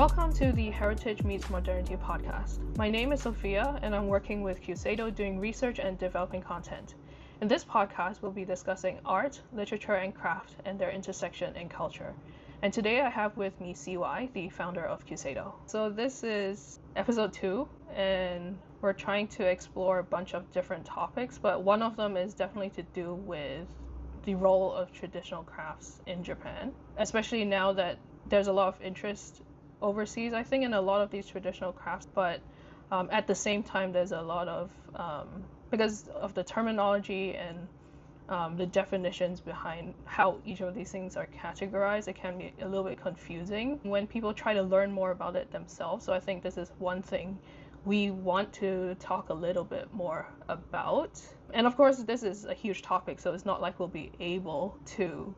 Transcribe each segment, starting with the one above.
Welcome to the Heritage Meets Modernity Podcast. My name is Sophia, and I'm working with Kuseido doing research and developing content. In this podcast, we'll be discussing art, literature, and craft, and their intersection in culture. And today I have with me CY, the founder of Kuseido. So this is episode 2, and we're trying to explore a bunch of different topics, but one of them is definitely to do with the role of traditional crafts in Japan, especially now that there's a lot of interest overseas, I think, in a lot of these traditional crafts, but at the same time there's a lot of because of the terminology and the definitions behind how each of these things are categorized, it can be a little bit confusing when people try to learn more about it themselves. So I think this is one thing we want to talk a little bit more about. And of course, this is a huge topic, so it's not like we'll be able to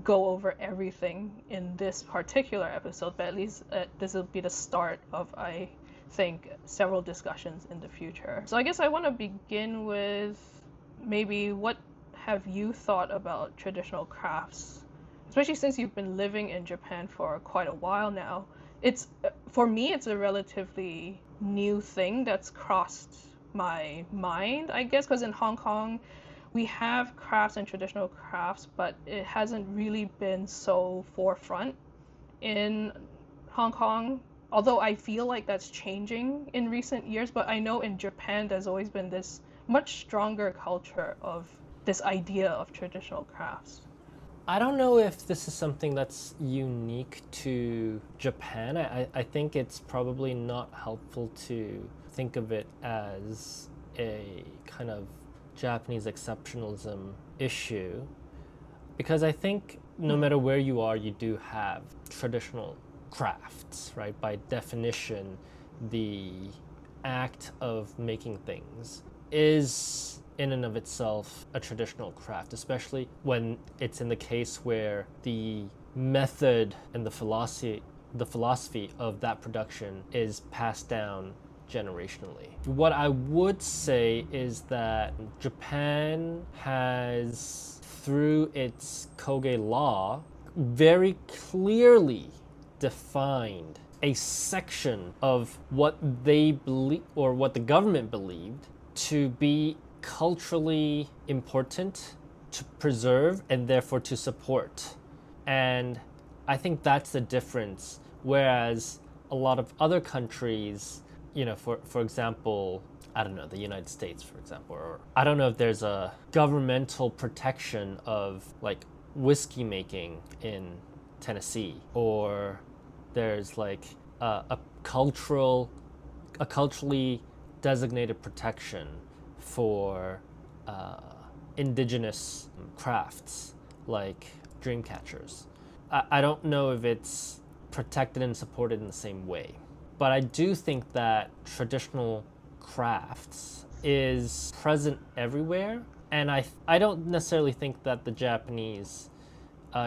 go over everything in this particular episode, but at least this will be the start of, I think, several discussions in the future. So I guess I want to begin with maybe what have you thought about traditional crafts, especially since you've been living in Japan for quite a while now. For me, it's a relatively new thing that's crossed my mind, I guess, because in Hong Kong, we have crafts and traditional crafts, but it hasn't really been so forefront in Hong Kong, although I feel like that's changing in recent years. But I know in Japan, there's always been this much stronger culture of this idea of traditional crafts. I don't know if this is something that's unique to Japan. I think it's probably not helpful to think of it as a kind of Japanese exceptionalism issue, because I think no matter where you are, you do have traditional crafts, right? By definition, the act of making things is in and of itself a traditional craft, especially when it's in the case where the method and the philosophy of that production is passed down generationally. What I would say is that Japan has, through its Kogei law, very clearly defined a section of what they believe, or what the government believed, to be culturally important, to preserve, and therefore to support. And I think that's the difference. Whereas a lot of other countries, for example, I don't know, the United States, for example, or I don't know if there's a governmental protection of like whiskey making in Tennessee, or there's like a culturally designated protection for indigenous crafts like dream catchers. I don't know if it's protected and supported in the same way. But I do think that traditional crafts is present everywhere. And I don't necessarily think that the Japanese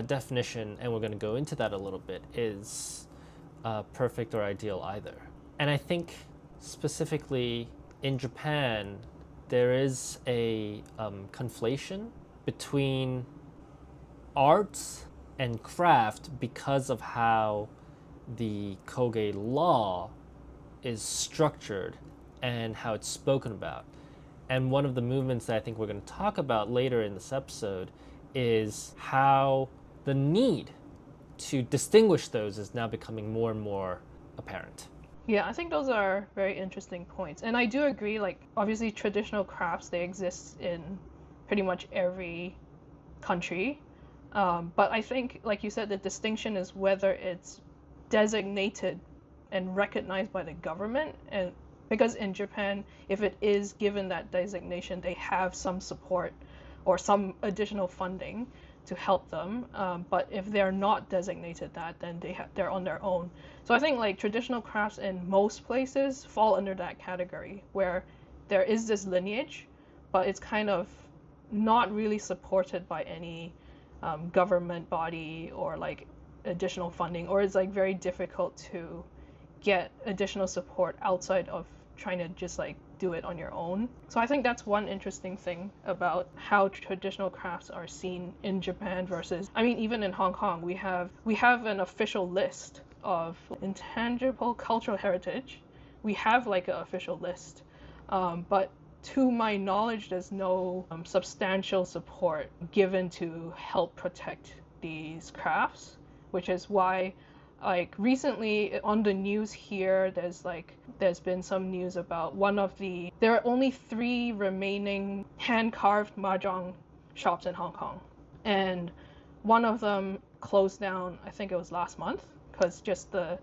definition, and we're going to go into that a little bit, is perfect or ideal either. And I think specifically in Japan, there is a conflation between art and craft because of how the Kogei law is structured and how it's spoken about. And one of the movements that I think we're going to talk about later in this episode is how the need to distinguish those is now becoming more and more apparent. Yeah, I think those are very interesting points. And I do agree, like, obviously traditional crafts, they exist in pretty much every country. But I think, like you said, the distinction is whether it's designated and recognized by the government, and because in Japan, if it is given that designation, they have some support or some additional funding to help them. But if they're not designated that, then they're on their own. So I think like traditional crafts in most places fall under that category where there is this lineage, but it's kind of not really supported by any government body or like additional funding, or it's like very difficult to get additional support outside of trying to just like do it on your own. So I think that's one interesting thing about how traditional crafts are seen in Japan versus, I mean, even in Hong Kong, we have an official list of intangible cultural heritage. We have like an official list, but to my knowledge, there's no substantial support given to help protect these crafts, which is why like recently on the news here there's been some news about there are only 3 remaining hand carved mahjong shops in Hong Kong, and one of them closed down, I think it was last month, because just the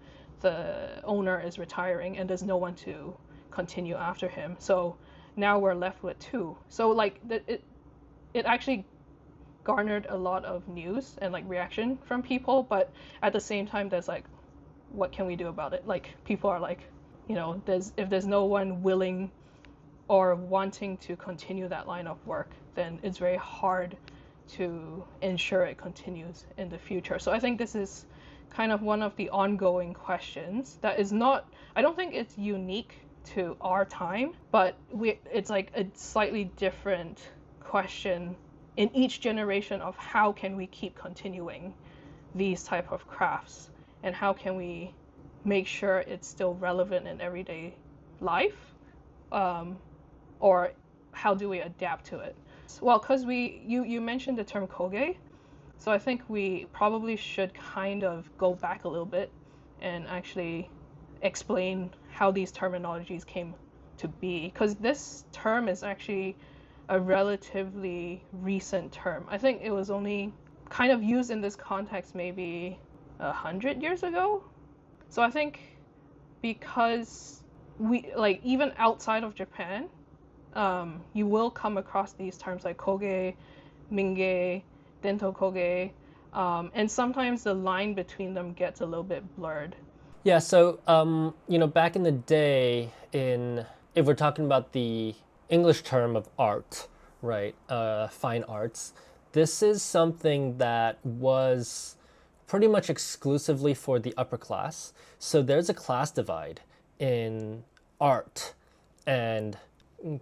owner is retiring and there's no one to continue after him. So now we're left with 2. So like it actually garnered a lot of news and like reaction from people, but at the same time there's like, what can we do about it? Like people are like, if there's no one willing or wanting to continue that line of work, then it's very hard to ensure it continues in the future. So I think this is kind of one of the ongoing questions that is not, I don't think it's unique to our time, but it's like a slightly different question in each generation of how can we keep continuing these type of crafts, and how can we make sure it's still relevant in everyday life, or how do we adapt to it? Well, because you mentioned the term Kogei, so I think we probably should kind of go back a little bit and actually explain how these terminologies came to be, because this term is actually a relatively recent term. I think it was only kind of used in this context maybe 100 years ago. So I think because we like even outside of Japan, you will come across these terms like Kogei, Mingei, Dento Kogei, and sometimes the line between them gets a little bit blurred. Yeah, so back in the day, if we're talking about the English term of art, right, fine arts, this is something that was pretty much exclusively for the upper class. So there's a class divide in art and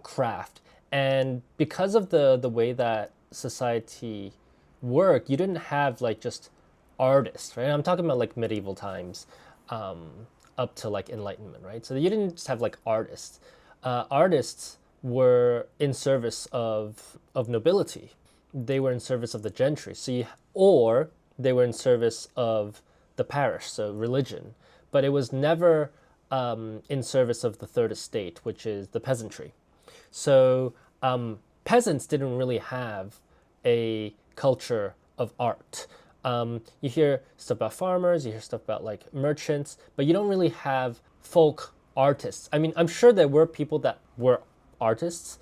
craft, and because of the way that society worked, you didn't have like just artists, right? I'm talking about like medieval times, up to like Enlightenment, right? So you didn't just have like artists. Artists were in service of nobility. They were in service of the gentry. Or they were in service of the parish, so religion. But it was never in service of the third estate, which is the peasantry. So peasants didn't really have a culture of art. You hear stuff about farmers, you hear stuff about like merchants, but you don't really have folk artists. I mean, I'm sure there were people that were artists,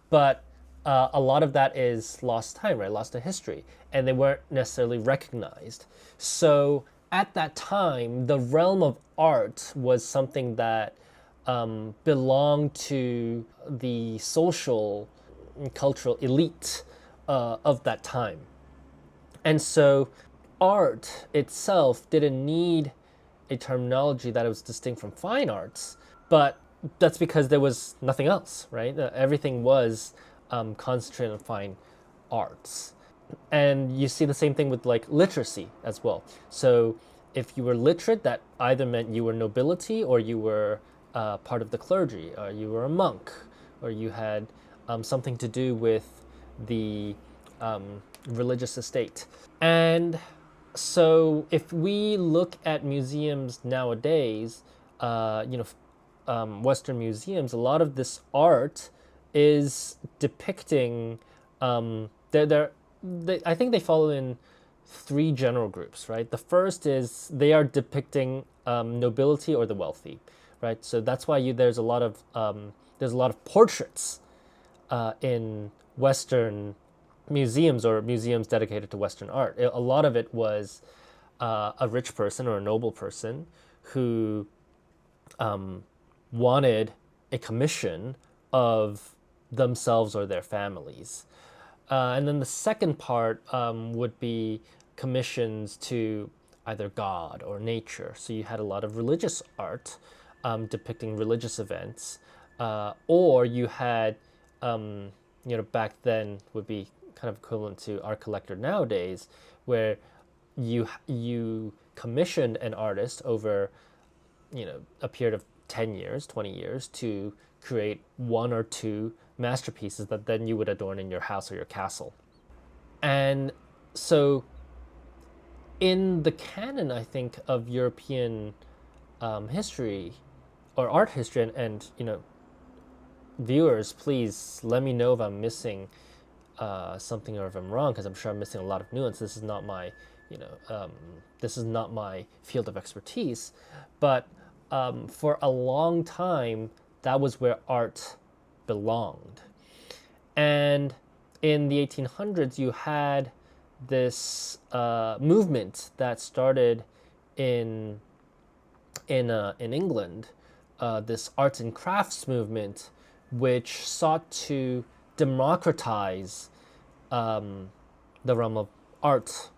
but a lot of that is lost time, right? Lost to history, and they weren't necessarily recognized. So at that time, the realm of art was something that belonged to the social and cultural elite of that time. And so art itself didn't need a terminology that was distinct from fine arts, but that's because there was nothing else, right? Everything was concentrated on fine arts. And you see the same thing with like literacy as well. So if you were literate, that either meant you were nobility, or you were part of the clergy, or you were a monk, or you had something to do with the religious estate. And so if we look at museums nowadays, Western museums, a lot of this art is depicting, I think they fall in 3 general groups, right? The first is they are depicting nobility or the wealthy, right? So that's why there's a lot of portraits in Western museums, or museums dedicated to Western art. A lot of it was a rich person or a noble person who wanted a commission of themselves or their families. And then the second part would be commissions to either God or nature. So you had a lot of religious art depicting religious events, or you had, back then would be kind of equivalent to art collector nowadays, where you commissioned an artist over, a period of 10 years, 20 years to create one or two masterpieces that then you would adorn in your house or your castle. And so in the canon, I think, of European history or art history, and viewers, please let me know if I'm missing something or if I'm wrong, because I'm sure I'm missing a lot of nuance. This is not my, this is not my field of expertise, but for a long time, that was where art belonged. And in the 1800s, you had this movement that started in England, this arts and crafts movement, which sought to democratize the realm of art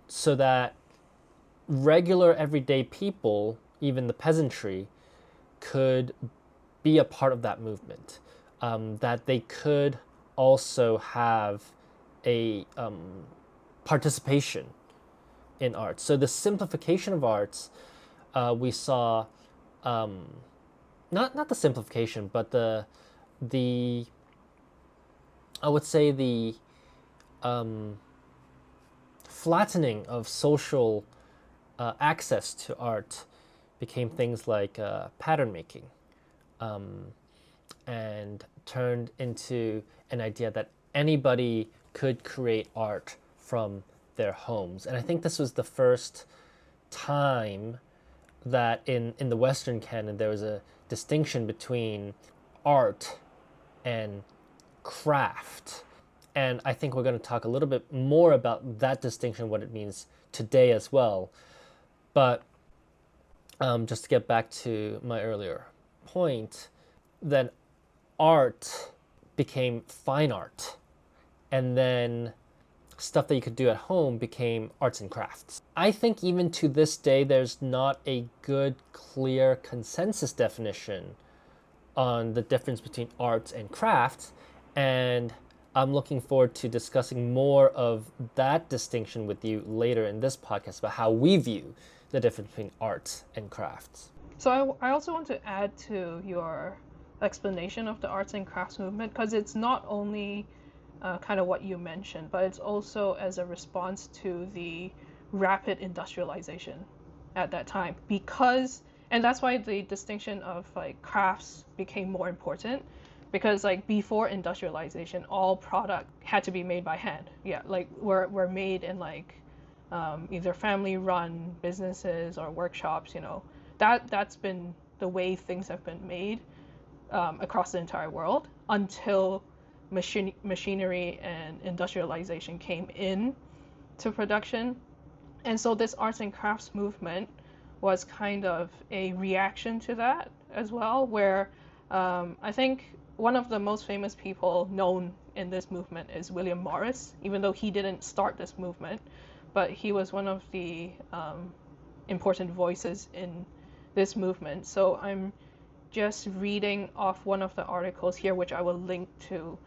so that regular everyday people, even the peasantry, could be a part of that movement, that they could also have a participation in art. So the simplification of arts, we saw, not the simplification, but the I would say the flattening of social access to art became things like pattern making, and turned into an idea that anybody could create art from their homes. And I think this was the first time that in the Western canon there was a distinction between art and craft. And I think we're going to talk a little bit more about that distinction, what it means today as well. But just to get back to my earlier point, then art became fine art, and then stuff that you could do at home became arts and crafts. I think even to this day, there's not a good, clear consensus definition on the difference between arts and crafts, and I'm looking forward to discussing more of that distinction with you later in this podcast about how we view the difference between arts and crafts. So I also want to add to your explanation of the arts and crafts movement, because it's not only kind of what you mentioned, but it's also as a response to the rapid industrialization at that time. And that's why the distinction of like crafts became more important, because like before industrialization, all product had to be made by hand. Yeah, like were made in like either family-run businesses or workshops. That's been the way things have been made across the entire world until machinery and industrialization came in to production. And so this arts and crafts movement was kind of a reaction to that as well, where I think one of the most famous people known in this movement is William Morris, even though he didn't start this movement, but he was one of the important voices in this movement. So I'm just reading off one of the articles here, which I will link to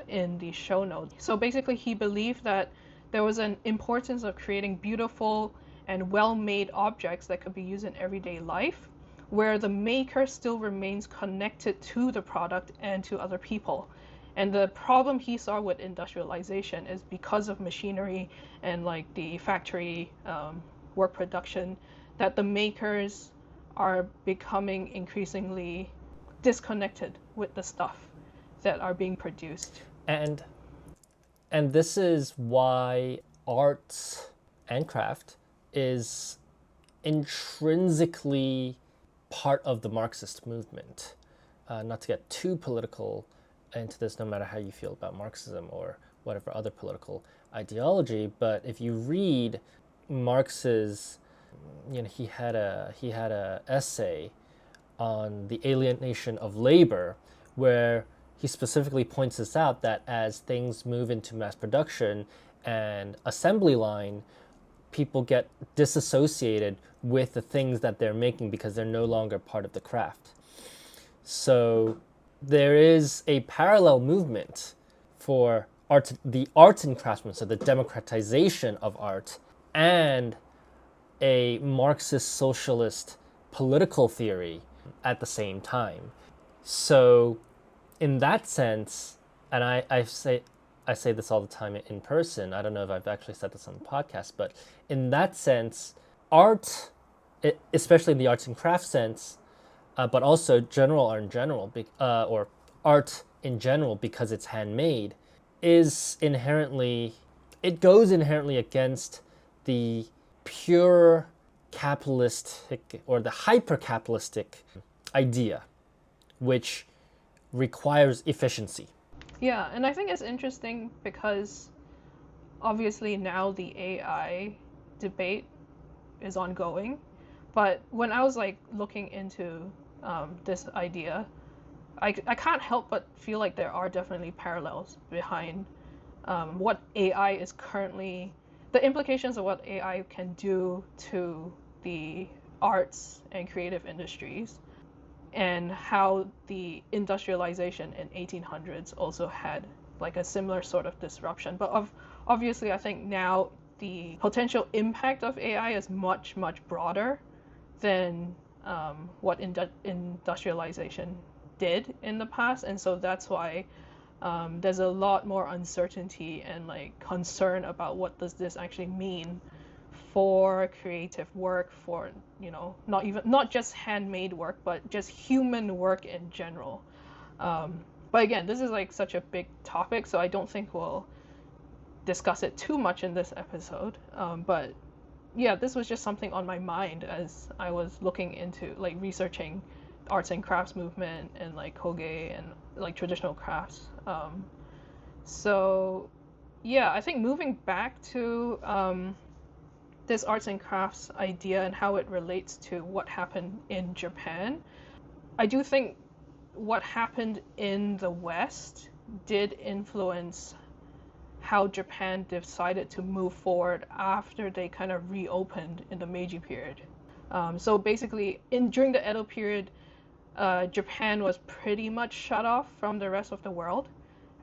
in the show notes. So basically, he believed that there was an importance of creating beautiful and well-made objects that could be used in everyday life, where the maker still remains connected to the product and to other people. And the problem he saw with industrialization is because of machinery and like the factory work production, that the makers are becoming increasingly disconnected with the stuff that are being produced. And this is why arts and craft is intrinsically part of the Marxist movement. Not to get too political into this, no matter how you feel about Marxism or whatever other political ideology, but if you read Marx's, he had a essay on the alienation of labor, where he specifically points this out, that as things move into mass production and assembly line, people get disassociated with the things that they're making because they're no longer part of the craft. So there is a parallel movement for art, the arts and craftsmanship, so the democratization of art and a Marxist socialist political theory at the same time. So in that sense, and I say this all the time in person, I don't know if I've actually said this on the podcast, but in that sense, art, especially in the arts and crafts sense, but also general art in general, or art in general because it's handmade, is inherently, it goes inherently against the pure capitalistic or the hyper-capitalistic idea, which requires efficiency. Yeah, and I think it's interesting because obviously now the AI debate is ongoing, but when I was like looking into this idea, I can't help but feel like there are definitely parallels behind what AI is currently, the implications of what AI can do to the arts and creative industries, and how the industrialization in 1800s also had like a similar sort of disruption. But obviously, I think now the potential impact of AI is much, much broader than what industrialization did in the past, and so that's why there's a lot more uncertainty and like concern about what does this actually mean for creative work, for not just handmade work, but just human work in general. But again, this is like such a big topic, so I don't think we'll discuss it too much in this episode. But yeah, this was just something on my mind as I was looking into like researching arts and crafts movement and like Kogei and like traditional crafts. So yeah, I think moving back to this arts and crafts idea and how it relates to what happened in Japan, I do think what happened in the West did influence how Japan decided to move forward after they kind of reopened in the Meiji period. So basically, during the Edo period, Japan was pretty much shut off from the rest of the world,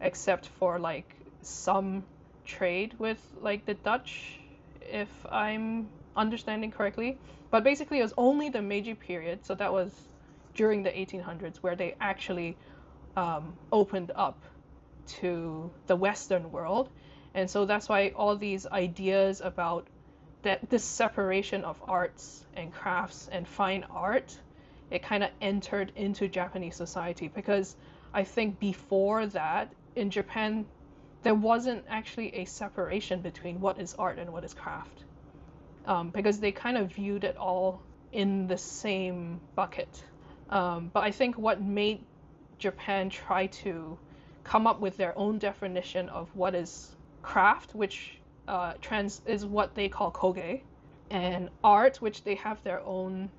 except for like some trade with like the Dutch, if I'm understanding correctly. But basically, it was only the Meiji period, so that was during the 1800s, where they actually opened up to the Western world. And so that's why all these ideas about this separation of arts and crafts and fine art, it kind of entered into Japanese society, because I think before that in Japan there wasn't actually a separation between what is art and what is craft, because they kind of viewed it all in the same bucket. But I think what made Japan try to come up with their own definition of what is craft, which is what they call Kogei, and art, which they have their own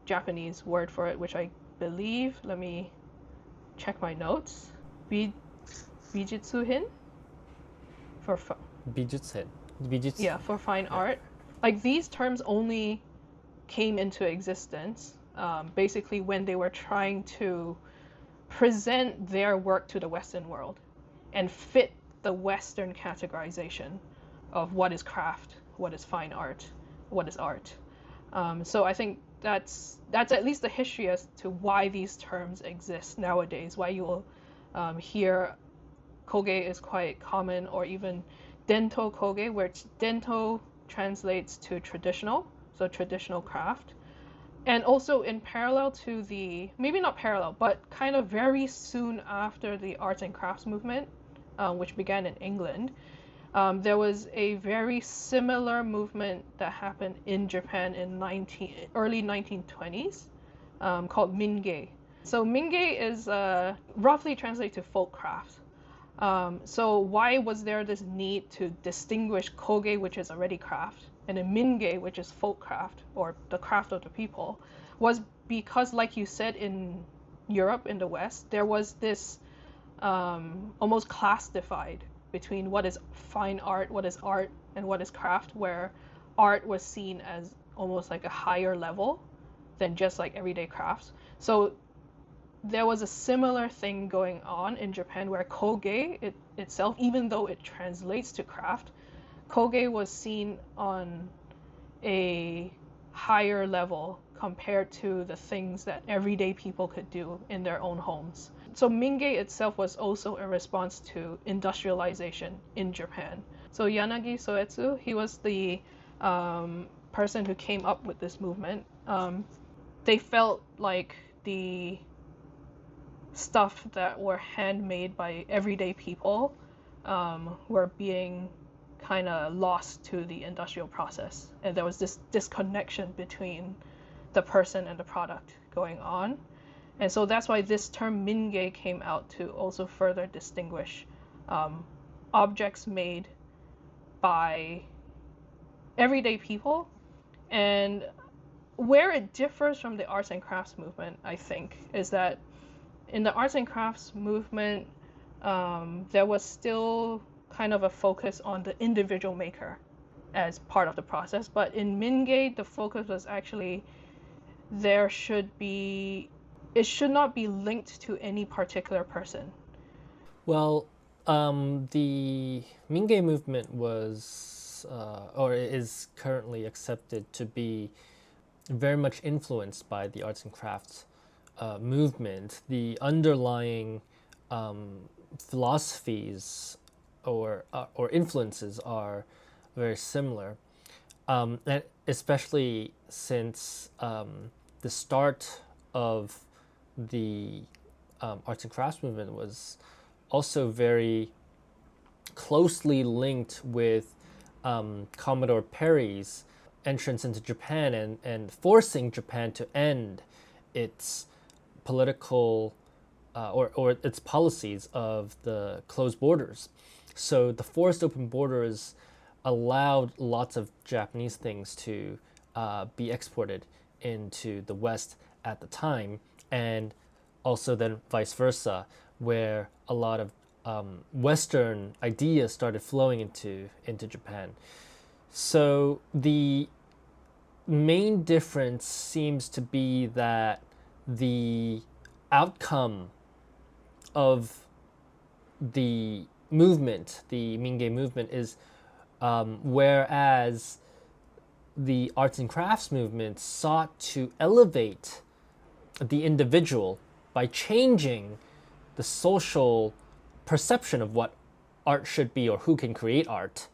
Japanese word for it, which I believe, let me check my notes, Bijutsuhin for Bijutsu. yeah, for fine art. Like these terms only came into existence basically when they were trying to present their work to the Western world and fit the Western categorization of what is craft, what is fine art, what is art. So I think that's at least the history as to why these terms exist nowadays, why you will hear Kogei is quite common, or even Dento Kogei, where Dento translates to traditional, so traditional craft. And also in parallel to maybe not parallel, but kind of very soon after the arts and crafts movement, which began in England, there was a very similar movement that happened in Japan in early 1920s called Mingei. So Mingei is roughly translated to folk craft. So why was there this need to distinguish Kogei, which is already craft, and then Mingei, which is folk craft, or the craft of the people, was because, like you said, in Europe, in the West, there was this almost class divide between what is fine art, what is art, and what is craft, where art was seen as almost like a higher level than just like everyday crafts. So there was a similar thing going on in Japan, where Kogei itself, even though it translates to craft, Kogei was seen on a higher level compared to the things that everyday people could do in their own homes. So Mingei itself was also a response to industrialization in Japan. So Yanagi Soetsu, he was the person who came up with this movement. They felt like the stuff that were handmade by everyday people were being kind of lost to the industrial process, and there was this disconnection between the person and the product going on. And so that's why this term Mingei came out, to also further distinguish objects made by everyday people. And where it differs from the arts and crafts movement, I think, is that in the arts and crafts movement, there was still kind of a focus on the individual maker as part of the process. But in Mingei, the focus was actually it should not be linked to any particular person. Well, the Mingei movement was, or is currently accepted to be very much influenced by the arts and crafts movement. The underlying philosophies or influences are very similar, and especially since the start of the arts and crafts movement was also very closely linked with Commodore Perry's entrance into Japan and forcing Japan to end its political or its policies of the closed borders. So the forced open borders allowed lots of Japanese things to be exported into the West at the time, and also then vice versa, where a lot of Western ideas started flowing into Japan. So the main difference seems to be that the outcome of the movement, the Mingei movement, is whereas the arts and crafts movement sought to elevate the individual by changing the social perception of what art should be or who can create art,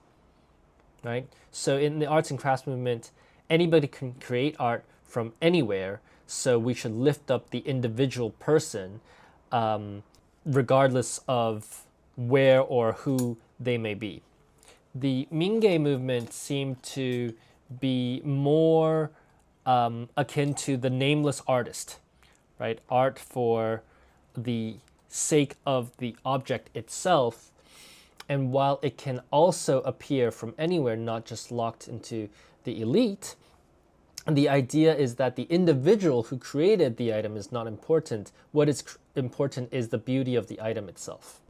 right? So in the arts and crafts movement, anybody can create art from anywhere, so we should lift up the individual person regardless of where or who they may be. The Mingei movement seemed to be more akin to the nameless artist, right? Art for the sake of the object itself. And while it can also appear from anywhere, not just locked into the elite, the idea is that the individual who created the item is not important. What is important is the beauty of the item itself.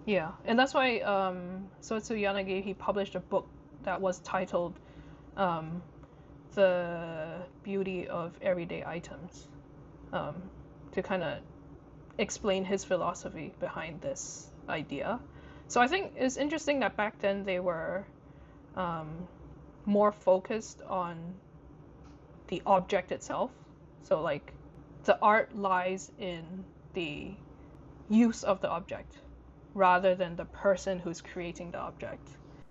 Yeah, and that's why Soetsu Yanagi, he published a book that was titled The Beauty of Everyday Items, to kind of explain his philosophy behind this idea. So I think it's interesting that back then they were more focused on the object itself. So like the art lies in the use of the object rather than the person who's creating the object.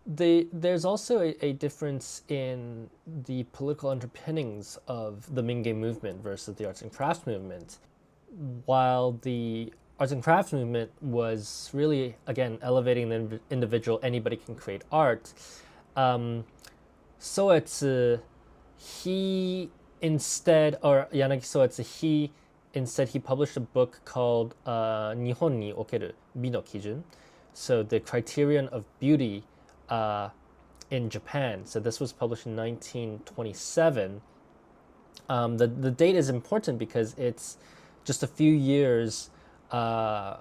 There's also a difference in the political underpinnings of the Mingei movement versus the arts and crafts movement. While the arts and crafts movement was really, again, elevating the individual, anybody can create art, Soetsu, Yanagi Soetsu, he published a book called Nihon ni okeru bi no kijun, so the criterion of beauty in Japan. So this was published in 1927. The date is important because it's just a few years, it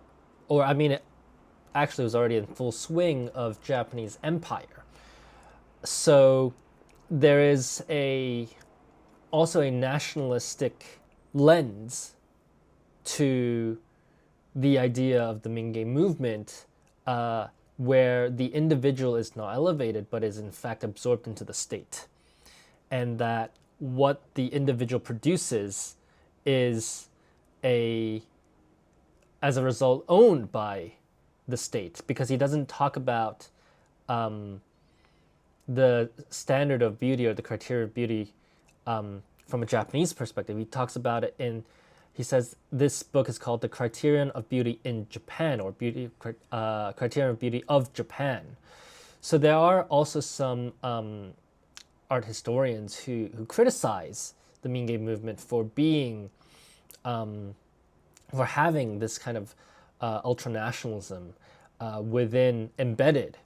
actually was already in full swing of Japanese empire. So there is also a nationalistic lens to the idea of the Mingei movement, where the individual is not elevated but is in fact absorbed into the state. and that what the individual produces is as a result owned by the state, because he doesn't talk about the standard of beauty or the criteria of beauty from a Japanese perspective. He talks about it he says this book is called The Criterion of Beauty in Japan, or Criterion of Beauty of Japan. So there are also some art historians who criticize the Mingei movement for being, for having this kind of ultranationalism embedded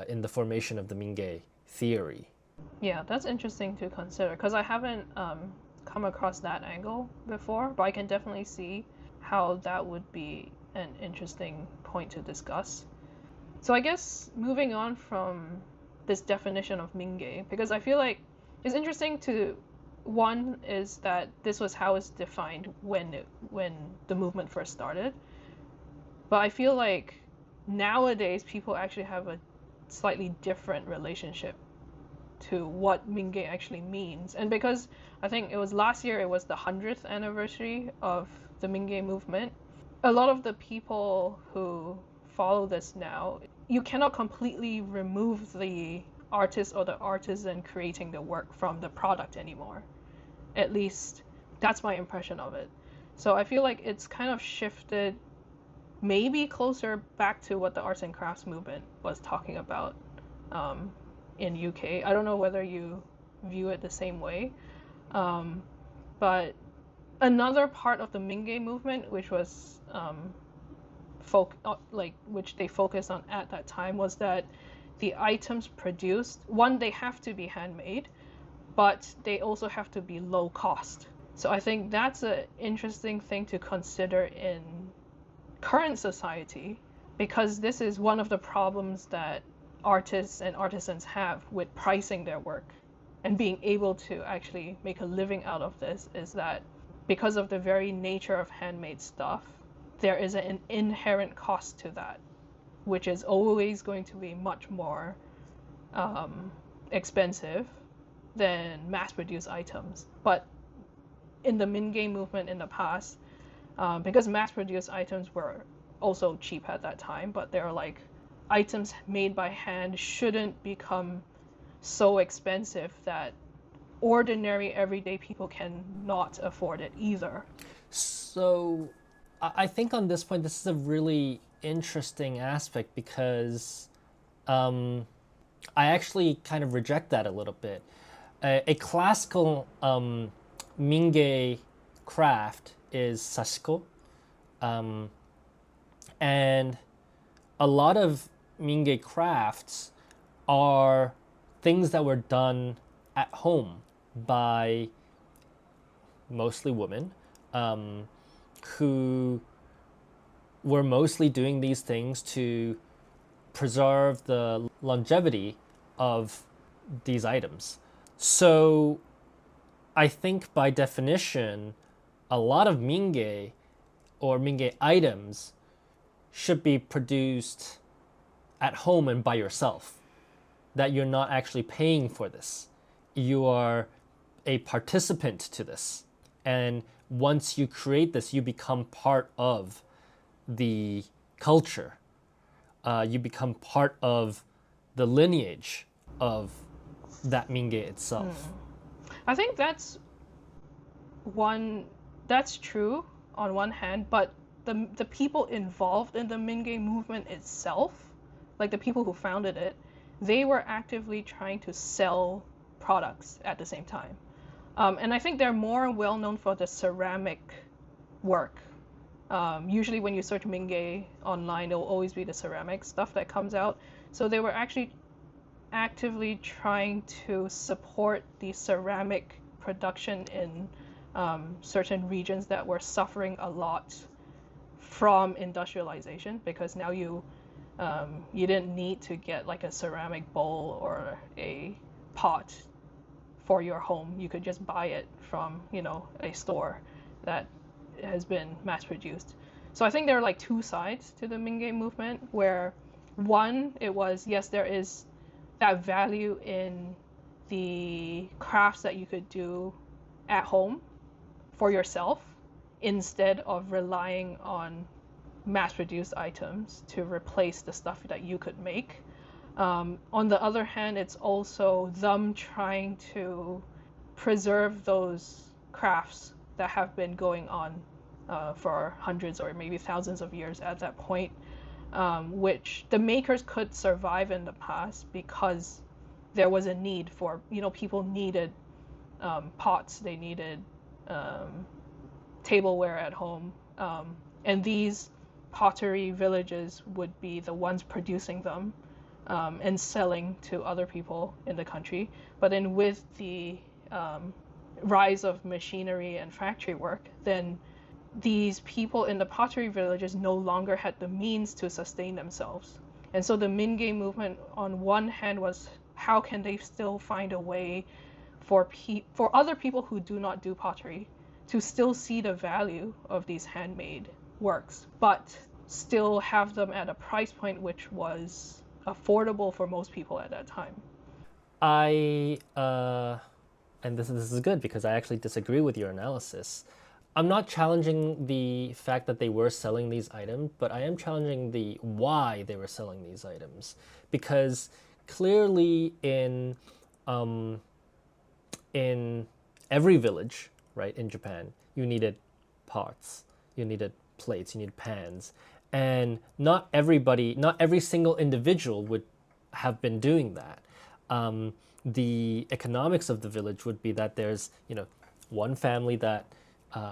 in the formation of the Mingei theory. Yeah, that's interesting to consider, because I haven't come across that angle before, but I can definitely see how that would be an interesting point to discuss. So I guess moving on from this definition of Mingei, because I feel like it's interesting one is that this was how it's defined when the movement first started. But I feel like nowadays people actually have a slightly different relationship to what Mingei actually means. And because I think it was last year, it was the 100th anniversary of the Mingei movement, a lot of the people who follow this now, you cannot completely remove the artist or the artisan creating the work from the product anymore. At least that's my impression of it. So I feel like it's kind of shifted maybe closer back to what the arts and crafts movement was talking about in UK. I don't know whether you view it the same way. But another part of the Mingei movement, which was which they focused on at that time, was that the items produced, one, they have to be handmade, but they also have to be low cost. So I think that's an interesting thing to consider in current society, because this is one of the problems that artists and artisans have with pricing their work and being able to actually make a living out of this, is that because of the very nature of handmade stuff, there is an inherent cost to that, which is always going to be much more expensive than mass-produced items. But in the Mingei movement in the past, because mass-produced items were also cheap at that time, but they're like items made by hand shouldn't become so expensive that ordinary everyday people can not afford it either. So I think on this point, this is a really interesting aspect, because I actually kind of reject that a little bit. A classical Mingei craft is sashiko, and a lot of Mingei crafts are things that were done at home by mostly women, who were mostly doing these things to preserve the longevity of these items. So I think by definition, a lot of Mingei or Mingei items should be produced at home and by yourself, that you're not actually paying for this. You are a participant to this. And once you create this, you become part of the culture. You become part of the lineage of that Mingei itself. I think that's true on one hand, but the people involved in the Mingei movement itself, like the people who founded it, they were actively trying to sell products at the same time. And I think they're more well known for the ceramic work. Usually when you search Mingei online, it'll always be the ceramic stuff that comes out. So they were actually actively trying to support the ceramic production in certain regions that were suffering a lot from industrialization, because now you didn't need to get like a ceramic bowl or a pot for your home. You could just buy it from, a store that has been mass produced. So I think there are like two sides to the Mingei movement, where one, it was, yes, there is that value in the crafts that you could do at home for yourself instead of relying on mass-produced items to replace the stuff that you could make. On the other hand, it's also them trying to preserve those crafts that have been going on for hundreds or maybe thousands of years at that point, which the makers could survive in the past because there was a need for, people needed pots, they needed tableware at home, and these pottery villages would be the ones producing them and selling to other people in the country. But then with the rise of machinery and factory work, then these people in the pottery villages no longer had the means to sustain themselves. And so the Mingei movement on one hand was, how can they still find a way for other people who do not do pottery to still see the value of these handmade works, but still have them at a price point which was affordable for most people at that time. And this is good because I actually disagree with your analysis. I'm not challenging the fact that they were selling these items, but I am challenging the why they were selling these items. Because clearly in every village, right, in Japan, you needed pots, you needed plates, you needed pans. And not every single individual would have been doing that. The economics of the village would be that there's, one family that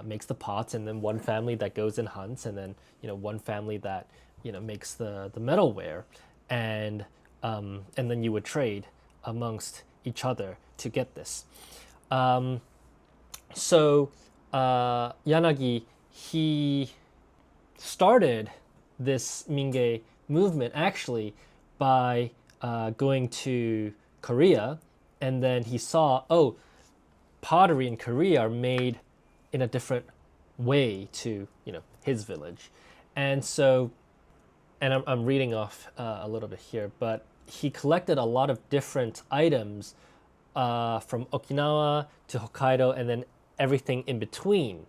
makes the pots, and then one family that goes and hunts, and then, one family that, makes the metalware, and then you would trade amongst each other to get this. So Yanagi, he started this Mingei movement actually by going to Korea, and then he saw, pottery in Korea are made in a different way to, his village. And so, and I'm reading off a little bit here, but he collected a lot of different items from Okinawa to Hokkaido and then everything in between.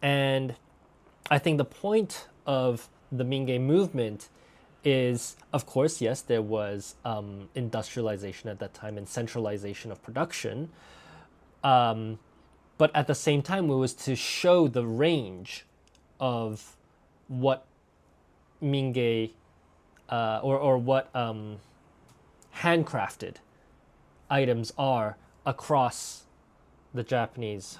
And I think the point of the Mingei movement is, of course, yes, there was industrialization at that time and centralization of production. But at the same time, it was to show the range of what Mingei or what handcrafted items are across the Japanese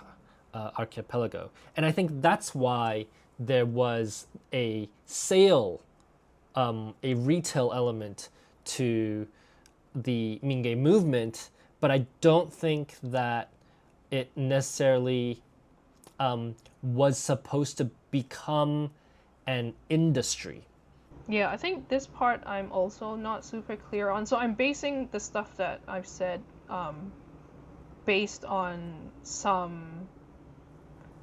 archipelago. And I think that's why there was a sale, a retail element to the Mingei movement, but I don't think that it necessarily was supposed to become an industry. Yeah, I think this part I'm also not super clear on. So I'm basing the stuff that I've said based on some...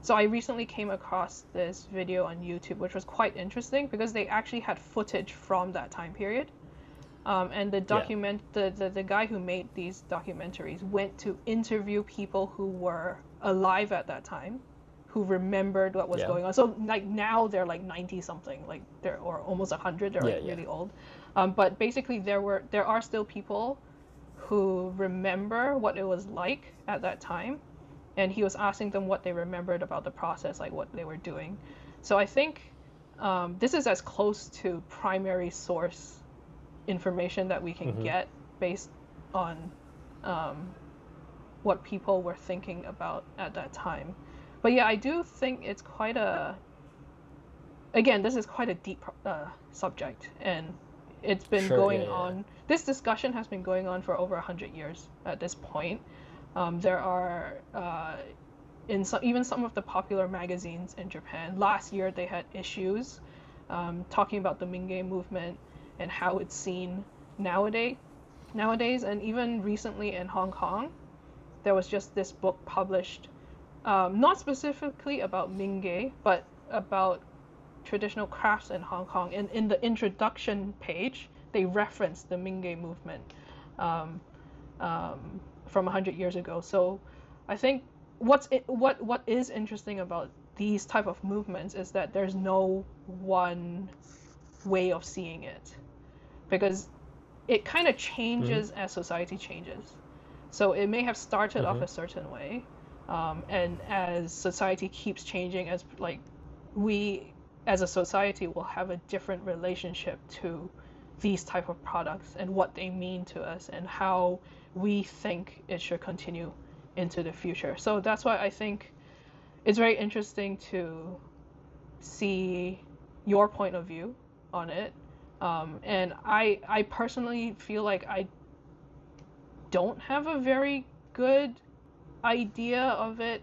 So I recently came across this video on YouTube, which was quite interesting because they actually had footage from that time period. And the the guy who made these documentaries went to interview people who were alive at that time, who remembered what was going on. So like now they're like 90 something, like or almost 100. They're like really old. But basically there are still people who remember what it was like at that time, and he was asking them what they remembered about the process, like what they were doing. So I think this is as close to primary source information that we can get based on what people were thinking about at that time. But yeah, I do think it's quite this is quite a deep subject, and it's been going on. This discussion has been going on for over 100 years at this point. There are even some of the popular magazines in Japan. Last year they had issues talking about the Mingei movement and how it's seen nowadays. And even recently in Hong Kong, there was just this book published, not specifically about Mingei, but about traditional crafts in Hong Kong. And in the introduction page, they referenced the Mingei movement from 100 years ago. So I think what is interesting about these type of movements is that there's no one way of seeing it, because it kind of changes as society changes. So it may have started off a certain way, and as society keeps changing, as like we as a society will have a different relationship to these type of products and what they mean to us and how we think it should continue into the future. So that's why I think it's very interesting to see your point of view on it. And I personally feel like I don't have a very good idea of it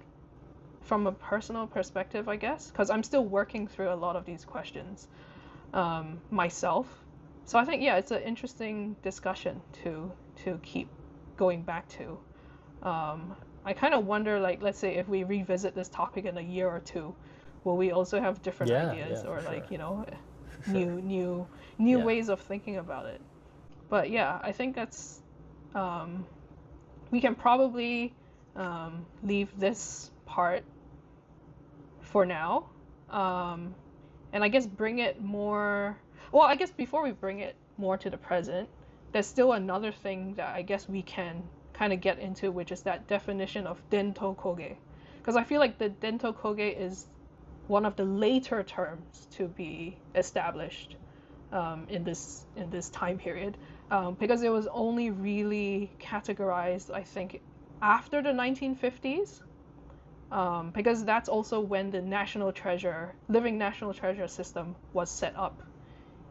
from a personal perspective, I guess, because I'm still working through a lot of these questions myself. So I think, yeah, it's an interesting discussion to keep going back to. I kind of wonder, like, let's say if we revisit this topic in a year or two, will we also have different ideas or like, sure. you know, For sure. new ways of thinking about it. But yeah, I think that's we can probably leave this part for now, and I guess bring it more. Well, I guess before we bring it more to the present, there's still another thing that I guess we can kind of get into, which is that definition of Dento Kogei, because I feel like the Dento Kogei is one of the later terms to be established in this time period, because it was only really categorized, I think, after the 1950s, because that's also when the living national treasure system was set up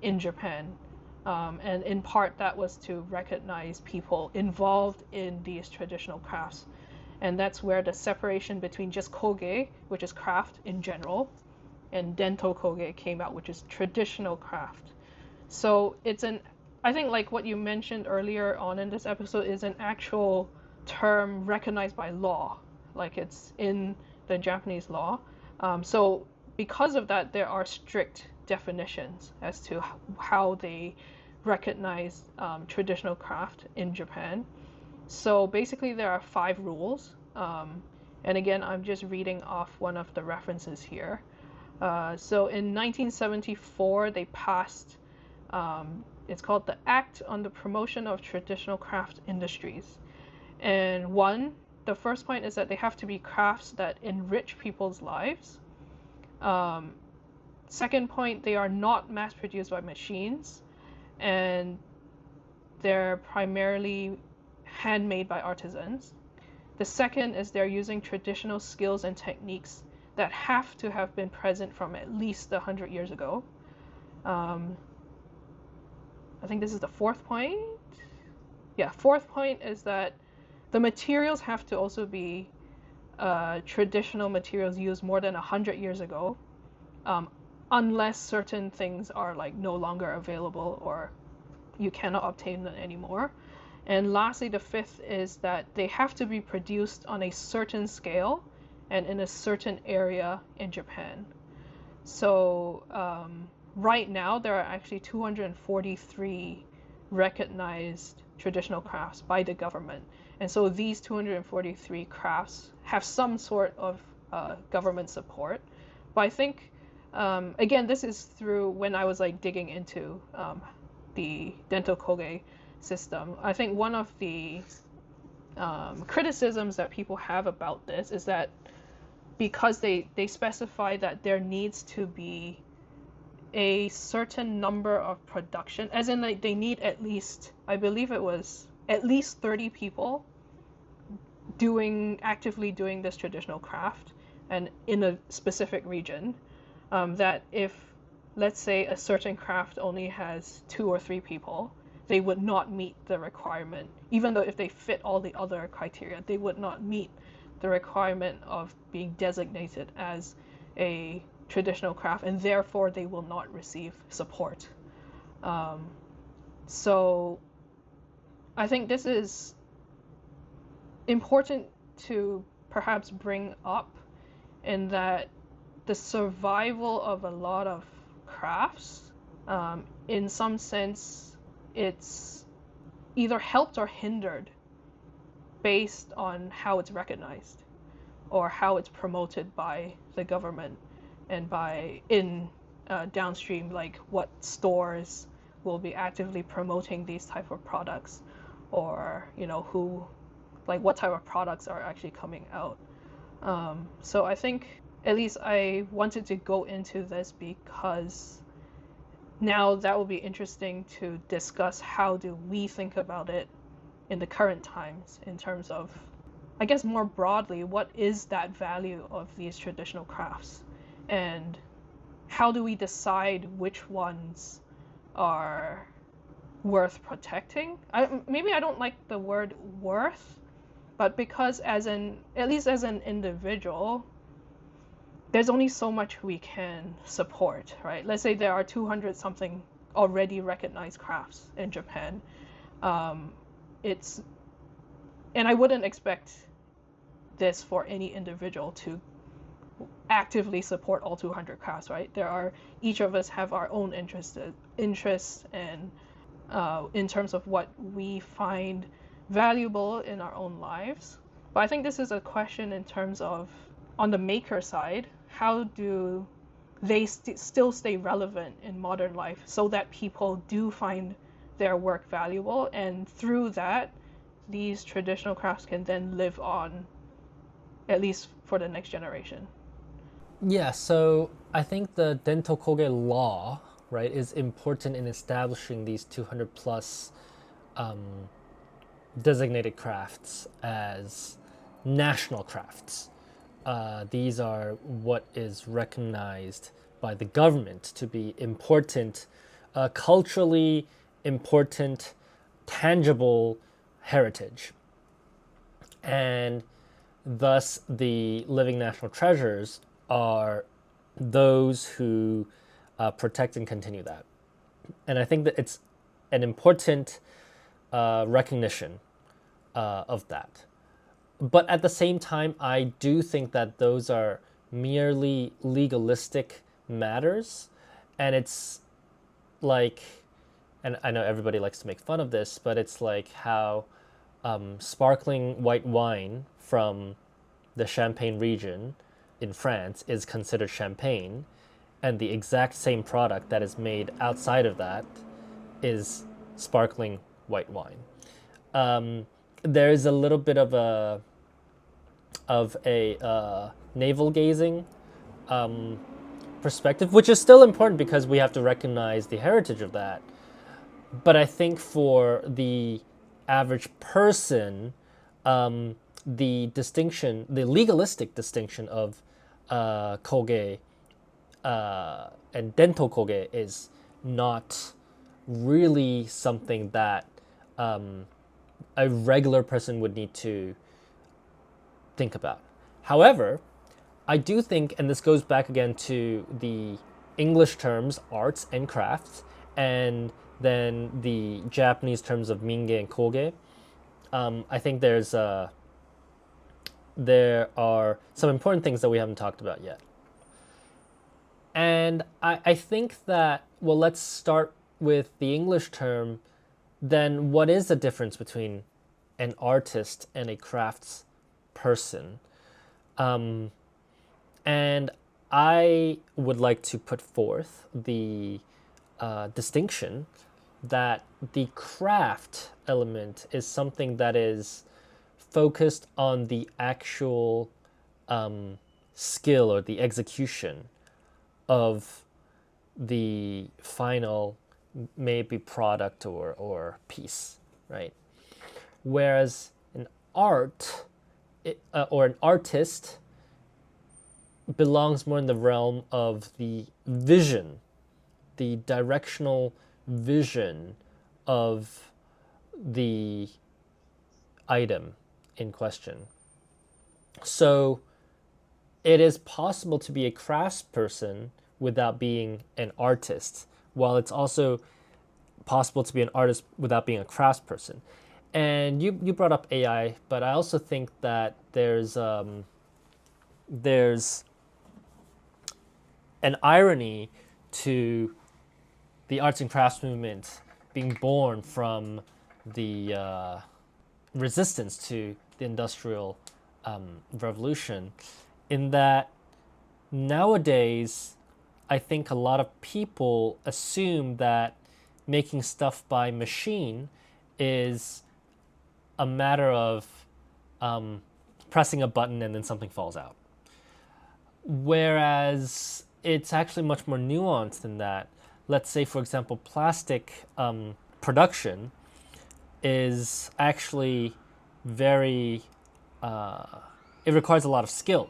in Japan. And in part that was to recognize people involved in these traditional crafts. And that's where the separation between just Kogei, which is craft in general, and Dento Kogei came out, which is traditional craft. So I think like what you mentioned earlier on in this episode is an actual term recognized by law, like it's in the Japanese law. So because of that, there are strict definitions as to how they recognize traditional craft in Japan. So basically there are 5 rules, and again I'm just reading off one of the references here. So in 1974 they passed, it's called the Act on the Promotion of Traditional Craft Industries. And the first point is that they have to be crafts that enrich people's lives. Second point, they are not mass produced by machines, and they're primarily handmade by artisans. The second is they're using traditional skills and techniques that have to have been present from at least 100 years ago. I think this is the fourth point. Yeah, fourth point is that the materials have to also be traditional materials used more than 100 years ago, unless certain things are like no longer available or you cannot obtain them anymore. And lastly, the fifth is that they have to be produced on a certain scale and in a certain area in Japan. So right now there are actually 243 recognized traditional crafts by the government. And so these 243 crafts have some sort of government support. But I think, again, this is through when I was like digging into the Dento Kogei system. I think one of the criticisms that people have about this is that because they specify that there needs to be a certain number of production, as in like they need at least, I believe it was at least 30 people actively doing this traditional craft and in a specific region, that if, let's say, a certain craft only has 2 or 3 people, they would not meet the requirement. Even though if they fit all the other criteria, they would not meet the requirement of being designated as a traditional craft, and therefore they will not receive support. So I think this is important to perhaps bring up, in that the survival of a lot of crafts, in some sense, it's either helped or hindered based on how it's recognized or how it's promoted by the government and by downstream, like what stores will be actively promoting these type of products, or who, like what type of products are actually coming out. So I think at least I wanted to go into this because now that will be interesting to discuss how do we think about it in the current times in terms of, I guess more broadly, what is that value of these traditional crafts, and how do we decide which ones are worth protecting? Maybe I don't like the word worth, but because at least as an individual, there's only so much we can support, right? Let's say there are 200 something already recognized crafts in Japan. And I wouldn't expect this for any individual to actively support all 200 crafts, right? Each of us have our own interests and in terms of what we find valuable in our own lives. But I think this is a question in terms of, on the maker side, how do they still stay relevant in modern life so that people do find their work valuable, and through that, these traditional crafts can then live on, at least for the next generation. Yeah, so I think the Dento Kogei law, right, is important in establishing these 200 plus designated crafts as national crafts. These are what is recognized by the government to be important, culturally important, tangible heritage. And thus, the living national treasures are those who protect and continue that. And I think that it's an important recognition of that. But at the same time, I do think that those are merely legalistic matters. And it's like, and I know everybody likes to make fun of this, but it's like how sparkling white wine from the Champagne region in France is considered champagne, and the exact same product that is made outside of that is sparkling white wine. There is a little bit of a navel gazing perspective, which is still important because we have to recognize the heritage of that. But I think for the average person, the legalistic distinction of Kogei and Dento Kogei is not really something that a regular person would need to think about. However, I do think, and this goes back again to the English terms arts and crafts, and then the Japanese terms of Mingei and Kogei. I think there are some important things that we haven't talked about yet. And I think that, well, let's start with the English term. Then what is the difference between an artist and a crafts person? And I would like to put forth the distinction that the craft element is something that is focused on the actual skill or the execution of the final maybe product or piece, right? Whereas an art or an artist belongs more in the realm of the vision, the directional vision of the item in question. So it is possible to be a craftsperson without being an artist, while it's also possible to be an artist without being a craftsperson. And you brought up AI, but I also think that there's an irony to the arts and crafts movement being born from the resistance to the industrial revolution, in that nowadays I think a lot of people assume that making stuff by machine is a matter of pressing a button and then something falls out. Whereas it's actually much more nuanced than that. Let's say, for example, plastic production is actually very, it requires a lot of skill.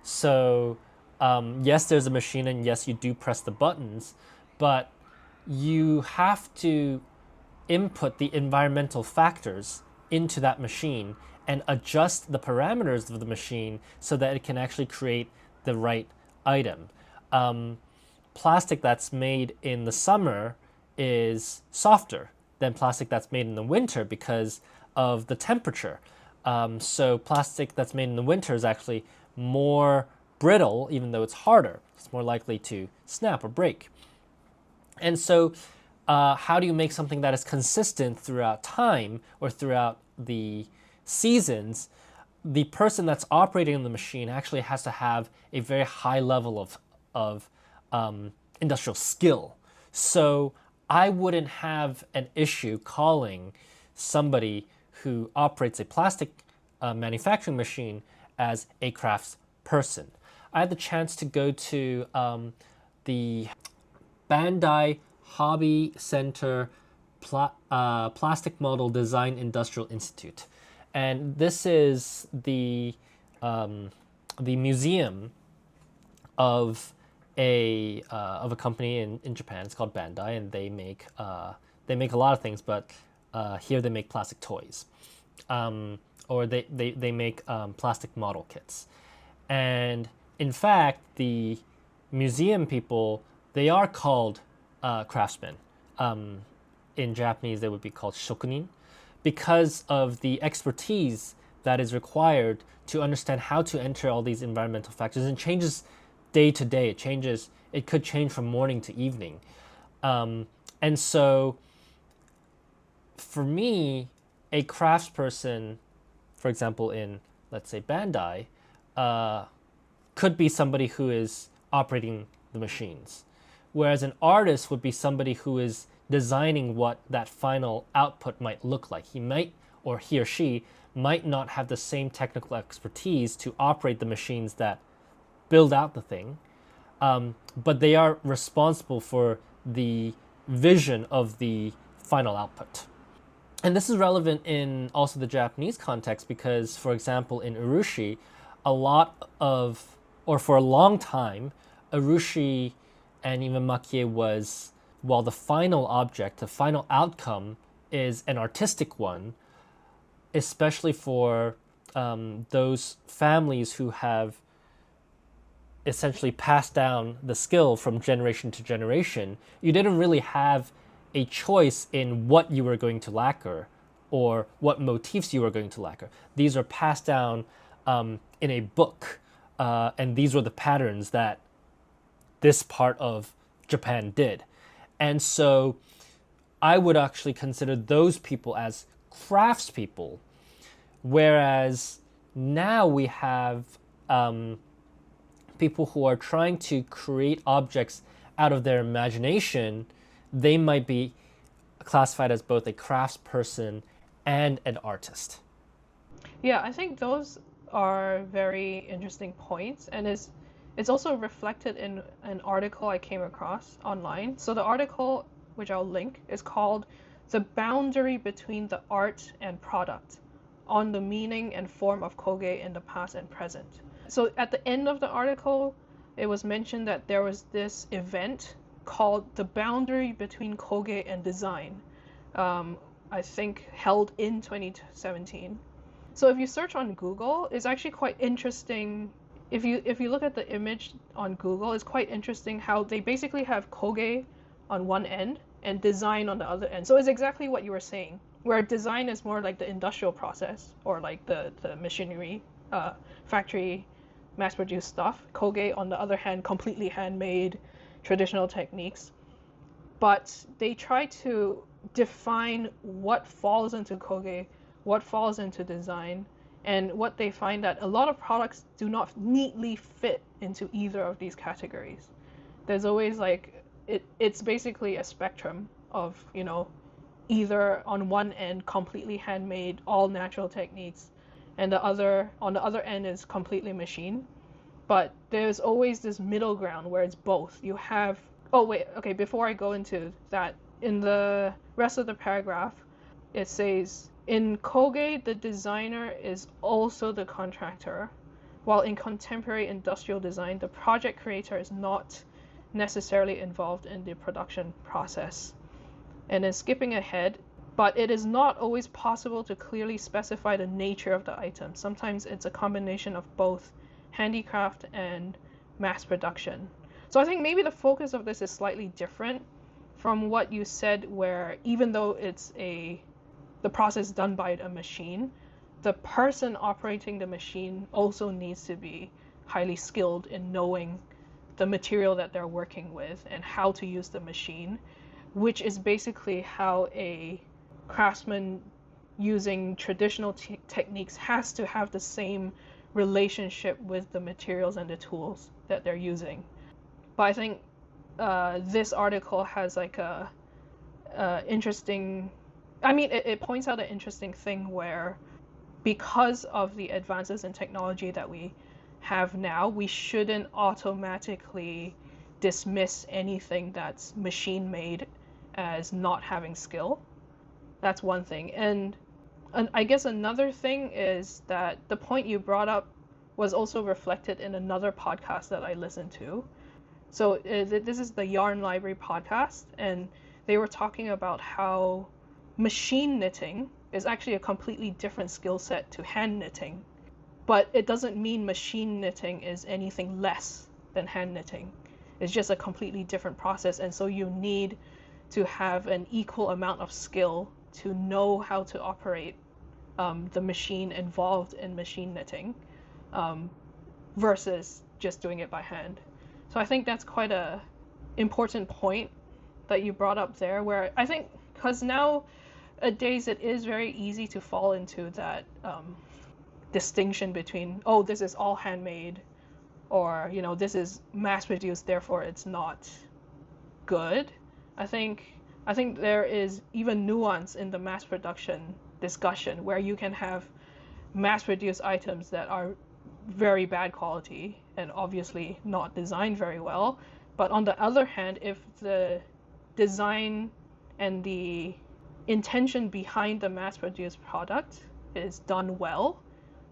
So yes, there's a machine, and yes, you do press the buttons, but you have to input the environmental factors into that machine and adjust the parameters of the machine so that it can actually create the right item. Plastic that's made in the summer is softer than plastic that's made in the winter because of the temperature. So plastic that's made in the winter is actually more brittle, even though it's harder. It's more likely to snap or break. And so how do you make something that is consistent throughout time or throughout the seasons? The person that's operating the machine actually has to have a very high level of industrial skill. So I wouldn't have an issue calling somebody who operates a plastic manufacturing machine as a craftsperson. I had the chance to go to the Bandai Hobby Center Plastic Model Design Industrial Institute, and this is the museum of a company in Japan. It's called Bandai, and they make a lot of things, but here they make plastic toys, or they make plastic model kits. And in fact, the museum people, they are called craftsmen. In Japanese, they would be called shokunin, because of the expertise that is required to understand how to enter all these environmental factors. And it changes day to day. It could change from morning to evening. And so for me, a craftsperson, for example, in, let's say, Bandai, could be somebody who is operating the machines. Whereas an artist would be somebody who is designing what that final output might look like. He might, or he or she, might not have the same technical expertise to operate the machines that build out the thing, but they are responsible for the vision of the final output. And this is relevant in also the Japanese context because, for example, in Urushi, for a long time, Urushi and even makie was, while the final object, the final outcome is an artistic one, especially for those families who have essentially passed down the skill from generation to generation, you didn't really have a choice in what you were going to lacquer or what motifs you were going to lacquer. These are passed down in a book, and these were the patterns that this part of Japan did. And so I would actually consider those people as craftspeople, whereas now we have people who are trying to create objects out of their imagination. They might be classified as both a craftsperson and an artist. Yeah, I think those are very interesting points, and it's also reflected in an article I came across online. So the article, which I'll link, is called "The Boundary Between the Art and Product: On the Meaning and Form of Kogei in the Past and Present." So at the end of the article, it was mentioned that there was this event called "The Boundary Between Kogei and Design," I think held in 2017. So if you search on Google, it's actually quite interesting. If you look at the image on Google, it's quite interesting how they basically have Kogei on one end and design on the other end. So it's exactly what you were saying, where design is more like the industrial process or like the machinery, factory, mass-produced stuff. Kogei, on the other hand, completely handmade, traditional techniques. But they try to define what falls into Kogei, what falls into design, and what they find that a lot of products do not neatly fit into either of these categories. There's always like it's basically a spectrum of, either on one end completely handmade, all natural techniques, and on the other end is completely machine. But there's always this middle ground where it's both. You have oh wait, okay, before I go into that, in the rest of the paragraph, it says, in Kogei, the designer is also the contractor, while in contemporary industrial design, the project creator is not necessarily involved in the production process. And then skipping ahead, but it is not always possible to clearly specify the nature of the item. Sometimes it's a combination of both handicraft and mass production. So I think maybe the focus of this is slightly different from what you said, where even though it's the process done by a machine, the person operating the machine also needs to be highly skilled in knowing the material that they're working with and how to use the machine, which is basically how a craftsman using traditional techniques has to have the same relationship with the materials and the tools that they're using. But I think this article has like a interesting, it points out an interesting thing where, because of the advances in technology that we have now, we shouldn't automatically dismiss anything that's machine made as not having skill. That's one thing. And I guess another thing is that the point you brought up was also reflected in another podcast that I listened to. So this is the Yarn Library podcast, and they were talking about how machine knitting is actually a completely different skill set to hand knitting. But it doesn't mean machine knitting is anything less than hand knitting. It's just a completely different process, and so you need to have an equal amount of skill to know how to operate the machine involved in machine knitting versus just doing it by hand. So I think that's quite a important point that you brought up there, where I think, because nowadays it is very easy to fall into that distinction between, oh, this is all handmade, or, this is mass produced, therefore it's not good. I think there is even nuance in the mass production discussion, where you can have mass produced items that are very bad quality and obviously not designed very well. But on the other hand, if the design and the intention behind the mass produced product is done well,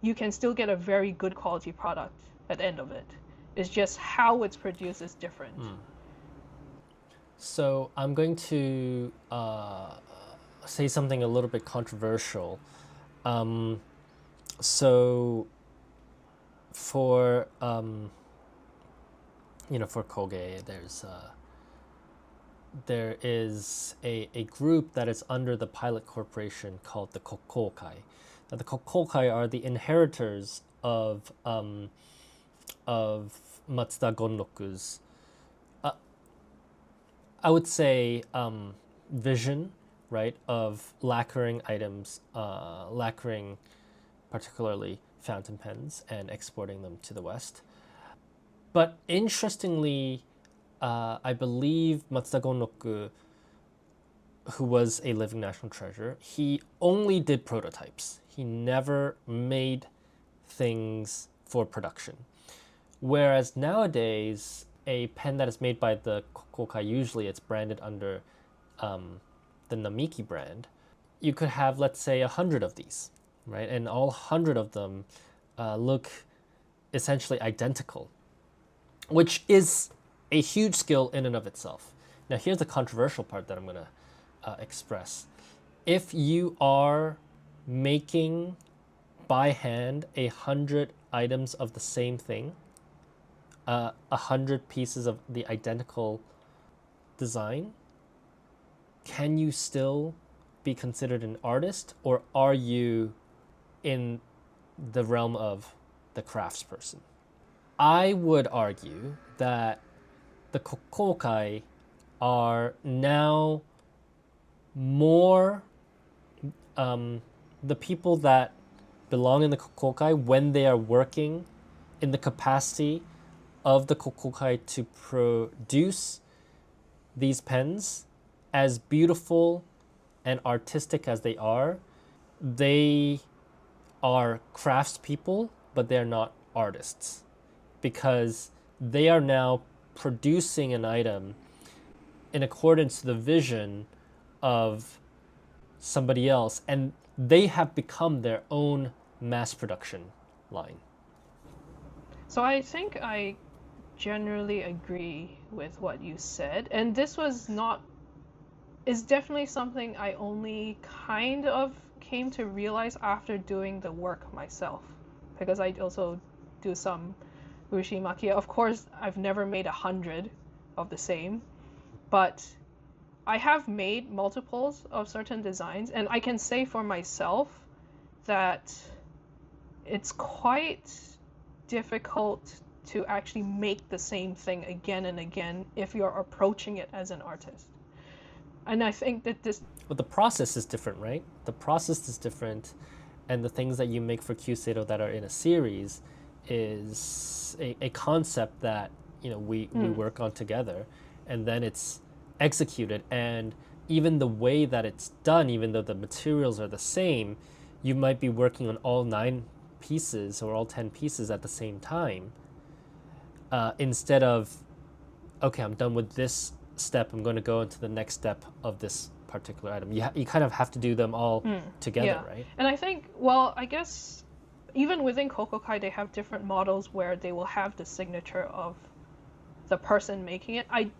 you can still get a very good quality product at the end of it. It's just how it's produced is different. So I'm going to say something a little bit controversial. So for for Kogei, there is a group that is under the pilot corporation called the Kokkokai. Now, the Kokkokai are the inheritors of Matsuda Gonroku's, I would say, vision, right, of lacquering items, lacquering particularly fountain pens, and exporting them to the West. But interestingly, I believe Matsuda Gonroku, who was a living national treasure, he only did prototypes. He never made things for production. Whereas nowadays, a pen that is made by the Kokkokai, usually it's branded under the Namiki brand, you could have, let's say, 100 of these, right? And all 100 of them look essentially identical, which is a huge skill in and of itself. Now, here's the controversial part that I'm going to express. If you are making by hand 100 items of the same thing, 100 pieces of the identical design, can you still be considered an artist, or are you in the realm of the craftsperson? I would argue that the Kokkokai are now more the people that belong in the Kokkokai, when they are working in the capacity of the Kokkokai to produce these pens, as beautiful and artistic as they are craftspeople, but they're not artists, because they are now producing an item in accordance to the vision of somebody else, and they have become their own mass production line. So I think I generally agree with what you said, and this is definitely something I only kind of came to realize after doing the work myself, because I also do some Urushi makia. Of course, I've never made 100 of the same, but I have made multiples of certain designs, and I can say for myself that it's quite difficult to actually make the same thing again and again if you're approaching it as an artist. And I think that But the process is different, right? The process is different, and the things that you make for Kyuseido that are in a series is a concept that, you know, we work on together, and then it's executed. And even the way that it's done, even though the materials are the same, you might be working on all 9 pieces or all 10 pieces at the same time, instead of, okay, I'm done with this step, I'm going to go into the next step of this particular item. You kind of have to do them all together, right? And I think, well, I guess even within Kokkokai, they have different models where they will have the signature of the person making it. I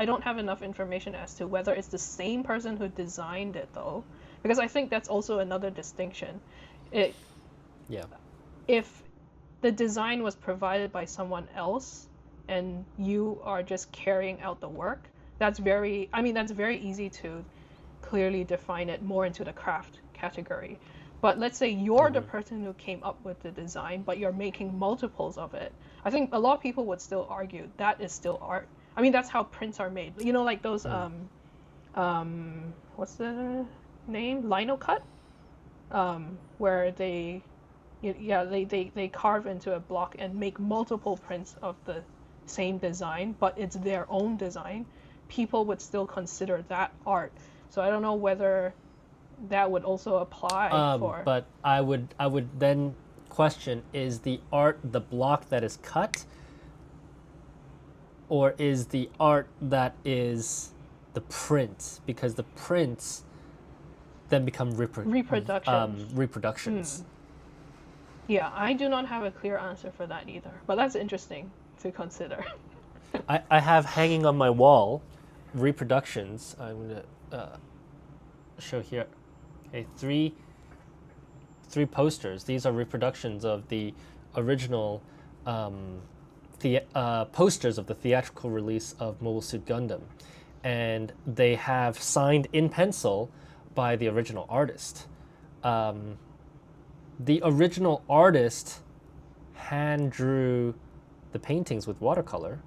don't have enough information as to whether it's the same person who designed it, though, because I think that's also another distinction. If the design was provided by someone else and you are just carrying out the work, that's very easy to clearly define it more into the craft category. But let's say you're the person who came up with the design, but you're making multiples of it. I think a lot of people would still argue that is still art. I mean, that's how prints are made. You know, like those what's the name? Lino cut, where they carve into a block and make multiple prints of the same design, but it's their own design. People would still consider that art. So I don't know whether that would also apply for. But I would then question: is the art the block that is cut, or is the art that is the print? Because the prints then become reproductions. Yeah, I do not have a clear answer for that either, but that's interesting to consider. I have hanging on my wall reproductions. I'm going to show here. Okay, three posters. These are reproductions of the original posters of the theatrical release of Mobile Suit Gundam. And they have signed in pencil by the original artist. The original artist hand drew the paintings with watercolor,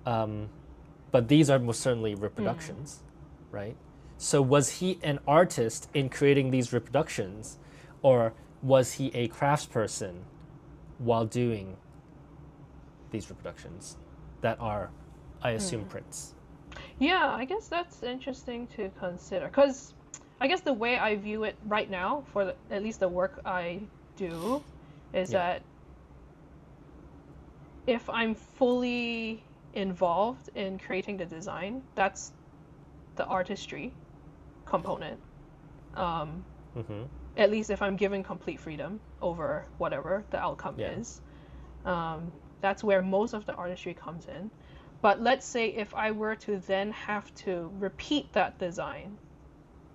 but these are most certainly reproductions, right? So was he an artist in creating these reproductions, or was he a craftsperson while doing these reproductions that are, I assume, prints? Yeah, I guess that's interesting to consider, because I guess the way I view it right now, for at least the work I do, is that if I'm fully involved in creating the design, that's the artistry component. At least if I'm given complete freedom over whatever the outcome is. That's where most of the artistry comes in. But let's say if I were to then have to repeat that design,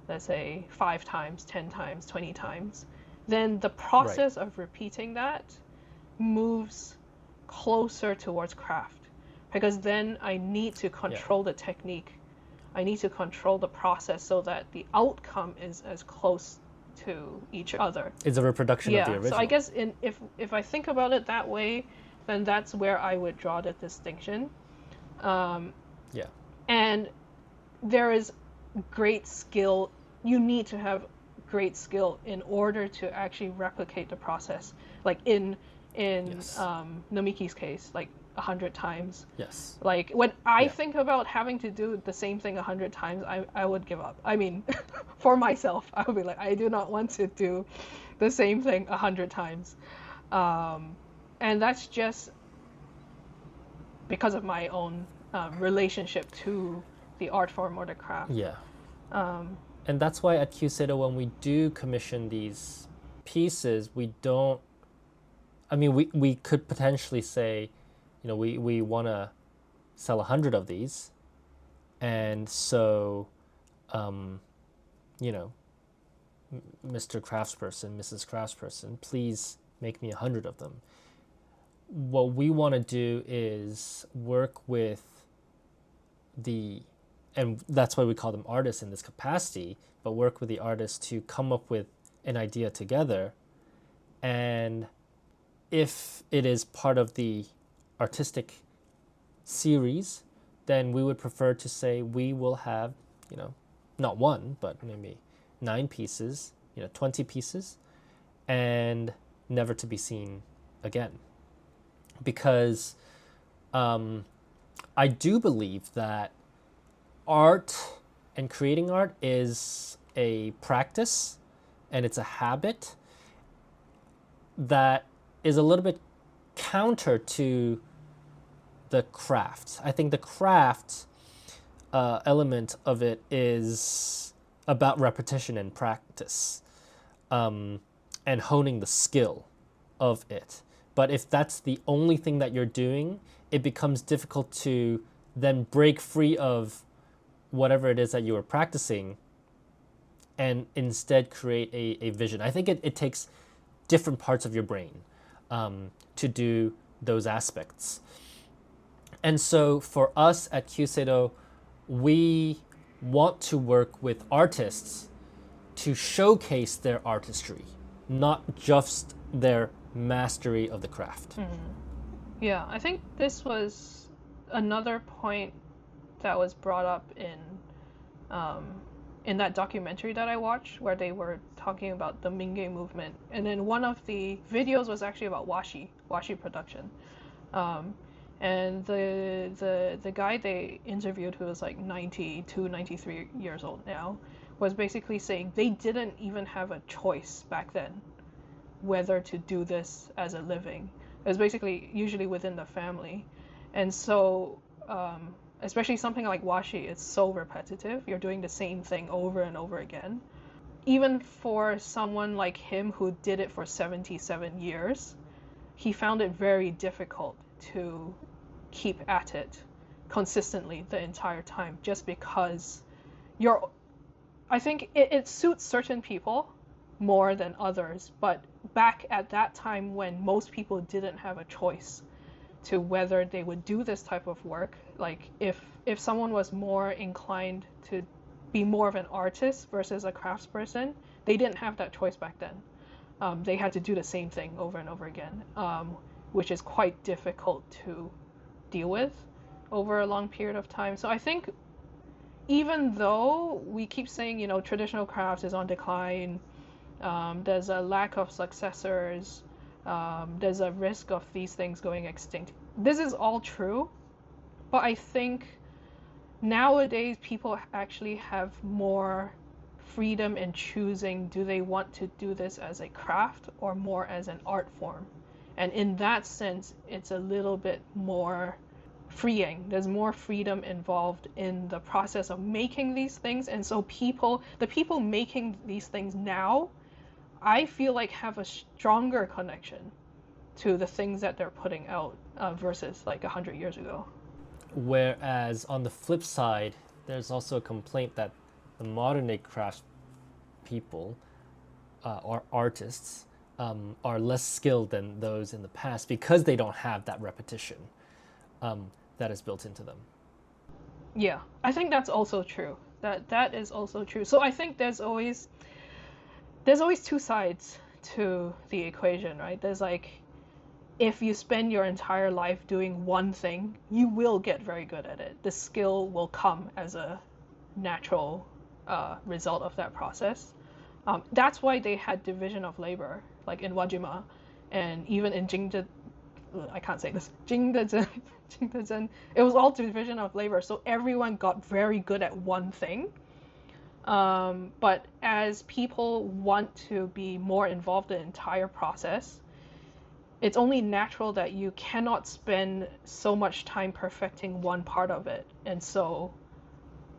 let's say 5 times, 10 times, 20 times, then the process of repeating that moves closer towards craft, because then I need to control the technique. I need to control the process so that the outcome is as close to each other. It's a reproduction of the original. So I guess if I think about it that way, then that's where I would draw the distinction. And there is great skill. You need to have great skill in order to actually replicate the process, like in Yes. Namiki's case, like 100 times. Yes. Like when I Yeah. think about having to do the same thing 100 times, I would give up. I mean, for myself, I would be like, I do not want to do the same thing 100 times. And that's just because of my own relationship to the art form or the craft. Yeah. And that's why at Kyuseido, when we do commission these pieces, we don't, I mean, we could potentially say, you know, we want to sell 100 of these. And so, you know, Mr. Craftsperson, Mrs. Craftsperson, please make me 100 of them. What we want to do is work with and that's why we call them artists in this capacity, but work with the artists to come up with an idea together. And if it is part of the artistic series, then we would prefer to say we will have, you know, not one, but maybe 9 pieces, 20 pieces, and never to be seen again. Because I do believe that art and creating art is a practice and it's a habit that is a little bit counter to the craft. I think the craft element of it is about repetition and practice, and honing the skill of it. But if that's the only thing that you're doing, it becomes difficult to then break free of whatever it is that you are practicing and instead create a vision. I think it takes different parts of your brain to do those aspects. And so for us at Kyuseido, we want to work with artists to showcase their artistry, not just their mastery of the craft. Yeah, I think this was another point that was brought up in that documentary that I watched, where they were talking about the Mingei movement, and then one of the videos was actually about washi production, and the guy they interviewed, who was like 92, 93 years old now, was basically saying they didn't even have a choice back then whether to do this as a living. It was basically usually within the family. And so especially something like washi, it's so repetitive. You're doing the same thing over and over again. Even for someone like him who did it for 77 years, he found it very difficult to keep at it consistently the entire time, just because I think it suits certain people more than others, but back at that time when most people didn't have a choice to whether they would do this type of work, like if someone was more inclined to be more of an artist versus a craftsperson, they didn't have that choice back then. They had to do the same thing over and over again, which is quite difficult to deal with over a long period of time. So I think even though we keep saying, traditional crafts is on decline, there's a lack of successors, there's a risk of these things going extinct. This is all true, but I think nowadays people actually have more freedom in choosing, do they want to do this as a craft or more as an art form? And in that sense, it's a little bit more freeing. There's more freedom involved in the process of making these things. And so the people making these things now, I feel like have a stronger connection to the things that they're putting out versus like 100 years ago. Whereas on the flip side, there's also a complaint that the modern day craft people or artists are less skilled than those in the past because they don't have that repetition that is built into them. Yeah, I think that's also true. That is also true. So I think there's always two sides to the equation, right? There's like, if you spend your entire life doing one thing, you will get very good at it. The skill will come as a natural result of that process. That's why they had division of labor, like in Wajima, and even in I can't say this, Jingdezhen, it was all division of labor, so everyone got very good at one thing. But as people want to be more involved in the entire process, it's only natural that you cannot spend so much time perfecting one part of it. And so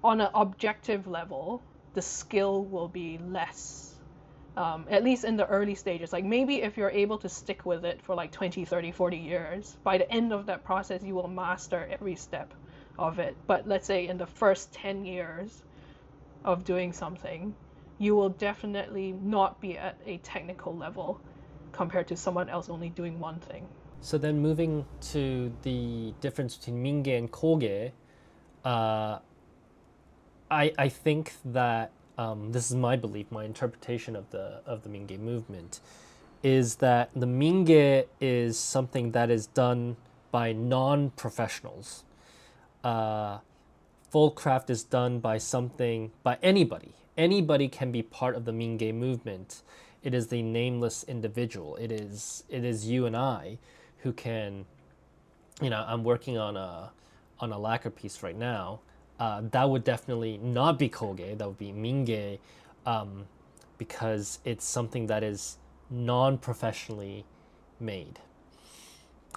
on an objective level, the skill will be less, at least in the early stages. Like maybe if you're able to stick with it for like 20, 30, 40 years, by the end of that process, you will master every step of it. But let's say in the first 10 years of doing something, you will definitely not be at a technical level compared to someone else only doing one thing. So then moving to the difference between Mingei and Kogei, I think that this is my belief, my interpretation of the Mingei movement, is that the Mingei is something that is done by non-professionals. Full craft is done by anybody. Anybody can be part of the Mingei movement. It is the nameless individual. It is you and I who can, I'm working on a lacquer piece right now. That would definitely not be Kogei. That would be Mingei, because it's something that is non-professionally made.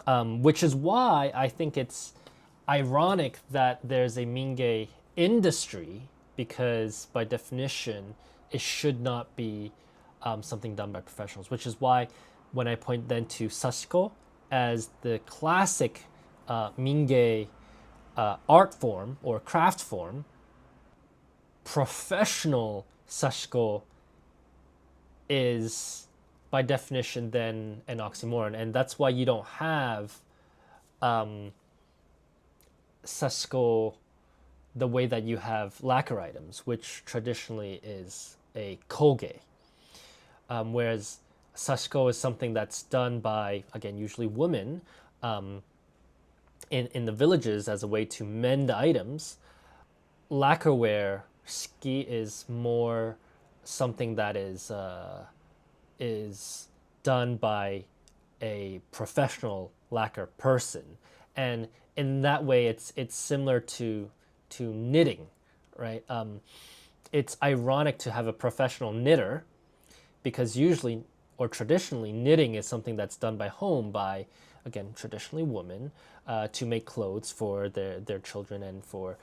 Which is why I think it's ironic that there's a Mingei industry, because by definition, it should not be something done by professionals, which is why when I point then to Sashiko as the classic Mingei art form or craft form, professional Sashiko is by definition then an oxymoron, and that's why you don't have Sashiko the way that you have lacquer items, which traditionally is a Kogei. Whereas Sashiko is something that's done by, again, usually women in the villages as a way to mend items. Lacquerware, ski, is more something that is done by a professional lacquer person. And in that way, it's similar to knitting, right? It's ironic to have a professional knitter, because usually or traditionally knitting is something that's done by home by, again, traditionally women, to make clothes for their children and for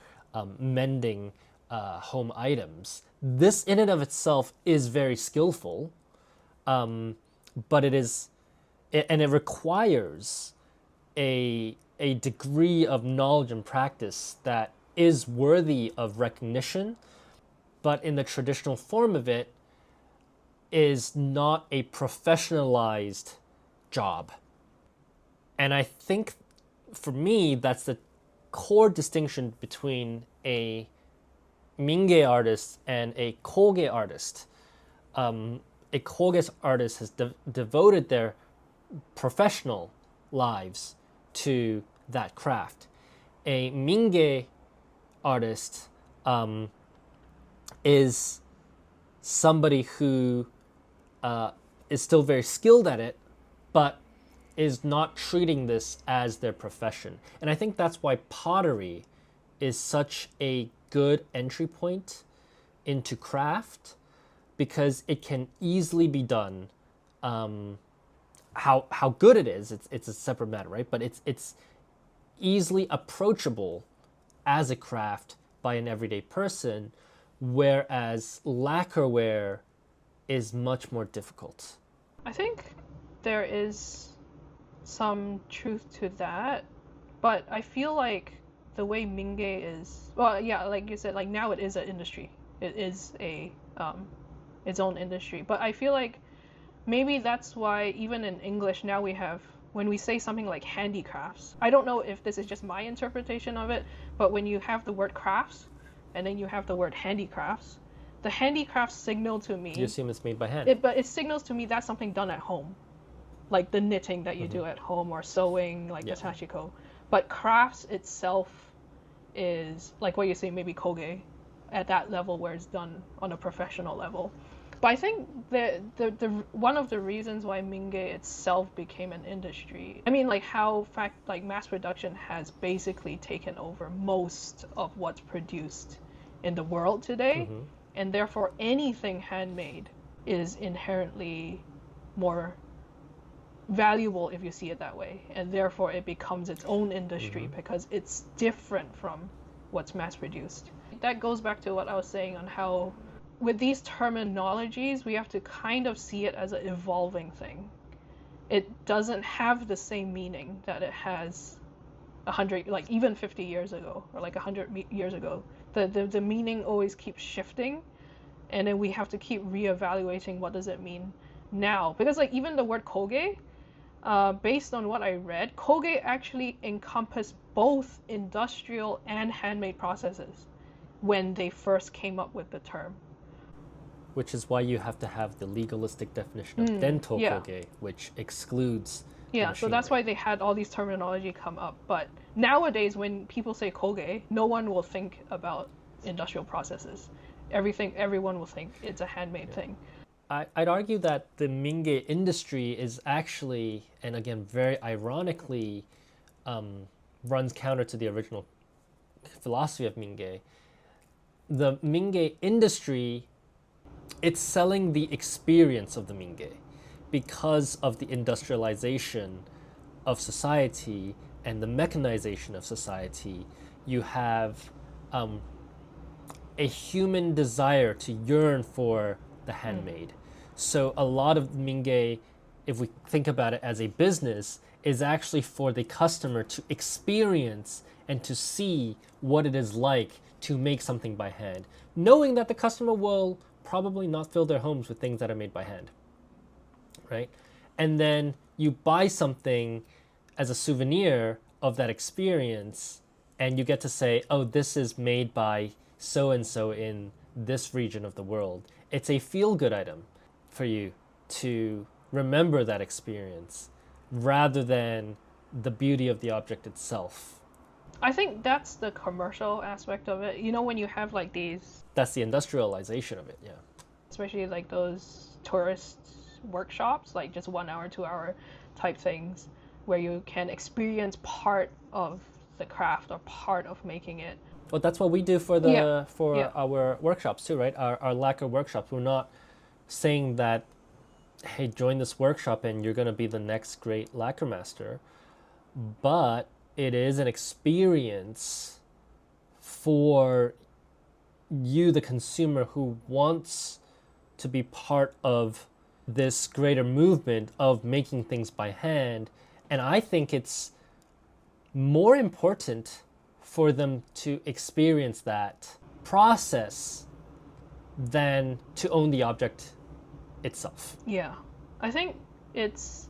mending home items. This in and of itself is very skillful, but it requires a degree of knowledge and practice that is worthy of recognition, but in the traditional form of it is not a professionalized job. And I think for me, that's the core distinction between a Mingei artist and a Kogei artist. A Kogei artist has devoted their professional lives to that craft. A Mingei artist is somebody who is still very skilled at it, but is not treating this as their profession. And I think that's why pottery is such a good entry point into craft, because it can easily be done. How good it is, it's a separate matter, right? But it's easily approachable as a craft by an everyday person, whereas lacquerware is much more difficult. I think there is some truth to that, but I feel like the way Mingei is, well, yeah, like you said, like now it is an industry. It is a its own industry. But I feel like maybe that's why even in English now we have, when we say something like handicrafts, I don't know if this is just my interpretation of it, but when you have the word crafts and then you have the word handicrafts, the handicrafts signal to me, you assume it's made by hand. But it signals to me that's something done at home, like the knitting that you do at home, or sewing, like the tashiko. But crafts itself is like what you say, maybe Kogei, at that level where it's done on a professional level. But I think the one of the reasons why Mingei itself became an industry, I mean, like how like mass production has basically taken over most of what's produced in the world today, Mm-hmm. and therefore anything handmade is inherently more valuable if you see it that way, and therefore it becomes its own industry Mm-hmm. because it's different from what's mass produced. That goes back to what I was saying on how with these terminologies we have to kind of see it as an evolving thing. It doesn't have the same meaning that it has 100, like even 50 years ago or like 100 years ago. The meaning always keeps shifting, and then we have to keep reevaluating what does it mean now, because like even the word Kogei, based on what I read, Kogei actually encompassed both industrial and handmade processes when they first came up with the term. Which is why you have to have the legalistic definition of Dento Yeah. Kogei, which excludes the Yeah, so that's machinery. why they had all these terminology come up. But nowadays, when people say Kogei, no one will think about industrial processes. Everyone will think it's a handmade thing. I'd argue that the Mingei industry is actually, and again, very ironically, runs counter to the original philosophy of Mingei. The Mingei industry, it's selling the experience of the Mingei because of the industrialization of society and the mechanization of society. You have a human desire to yearn for the handmade. So a lot of Mingei, if we think about it as a business, is actually for the customer to experience and to see what it is like to make something by hand, knowing that the customer will probably not fill their homes with things that are made by hand, right? And then you buy something as a souvenir of that experience, and you get to say, oh, this is made by so and so in this region of the world. It's a feel good item for you to remember that experience rather than the beauty of the object itself. I think that's the commercial aspect of it. You know, when you have like these, That's the industrialization of it, yeah. especially like those tourist workshops, like just 1 hour, 2 hour type things, where you can experience part of the craft or part of making it. Well, that's what we do for Yeah. our workshops too, right? Our lacquer workshops. We're not saying that, hey, join this workshop and you're going to be the next great lacquer master, but it is an experience for you, the consumer, who wants to be part of this greater movement of making things by hand. And I think it's more important for them to experience that process than to own the object itself. Yeah. I think it's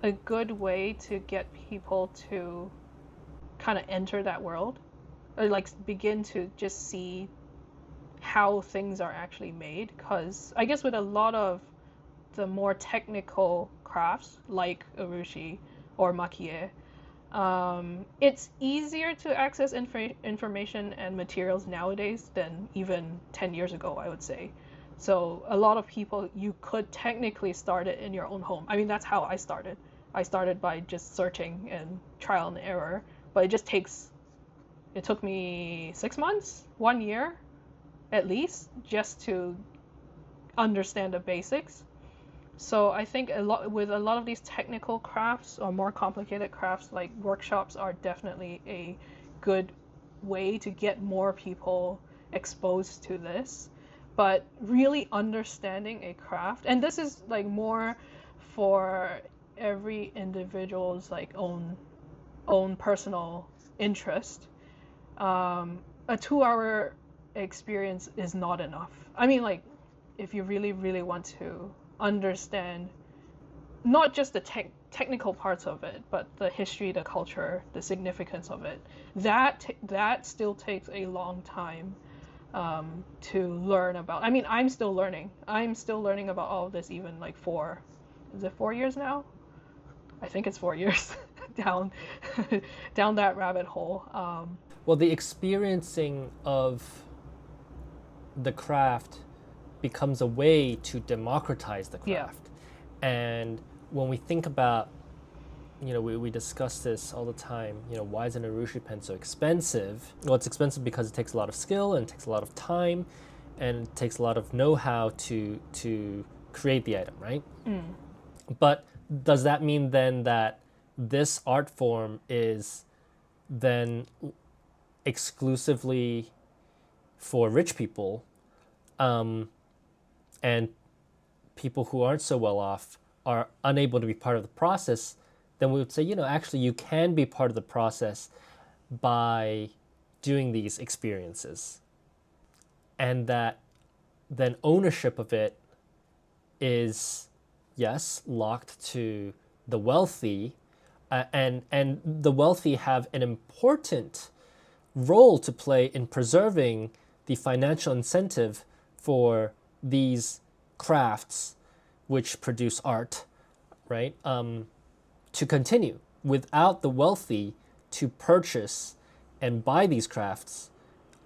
a good way to get people to kind of enter that world, or like begin to just see how things are actually made. Because I guess with a lot of the more technical crafts like Urushi or Makie, it's easier to access information and materials nowadays than even 10 years ago, I would say. So a lot of people, you could technically start it in your own home. I mean, that's how I started. I started by just searching and trial and error, but it took me 6 months, 1 year at least, just to understand the basics. So I think with a lot of these technical crafts or more complicated crafts, like workshops are definitely a good way to get more people exposed to this. But really understanding a craft, and this is like more for every individual's like own personal interest. A 2 hour experience is not enough. I mean, like, if you really, really want to understand not just the technical parts of it, but the history, the culture, the significance of it, that still takes a long time to learn about. I mean, I'm still learning. I'm still learning about all of this, even like is it 4 years now? I think it's 4 years down down that rabbit hole. Well, the experiencing of the craft becomes a way to democratize the Yeah. craft. And when we think about, we discuss this all the time, why is an Urushi pen so expensive? Well, it's expensive because it takes a lot of skill and it takes a lot of time and it takes a lot of know-how to create the item, right? But does that mean then that this art form is then exclusively for rich people, and people who aren't so well off are unable to be part of the process? Then we would say, actually you can be part of the process by doing these experiences. And that then ownership of it is, yes, locked to the wealthy, and the wealthy have an important role to play in preserving the financial incentive for these crafts which produce art, right? To continue. Without the wealthy to purchase and buy these crafts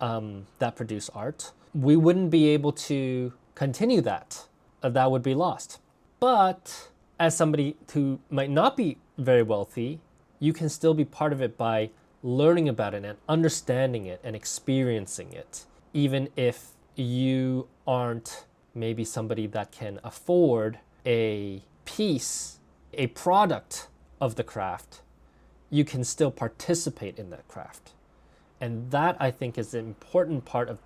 that produce art, we wouldn't be able to continue that. That would be lost. But as somebody who might not be very wealthy, you can still be part of it by learning about it and understanding it and experiencing it. Even if you aren't maybe somebody that can afford a piece, a product of the craft, you can still participate in that craft. And that, I think, is an important part of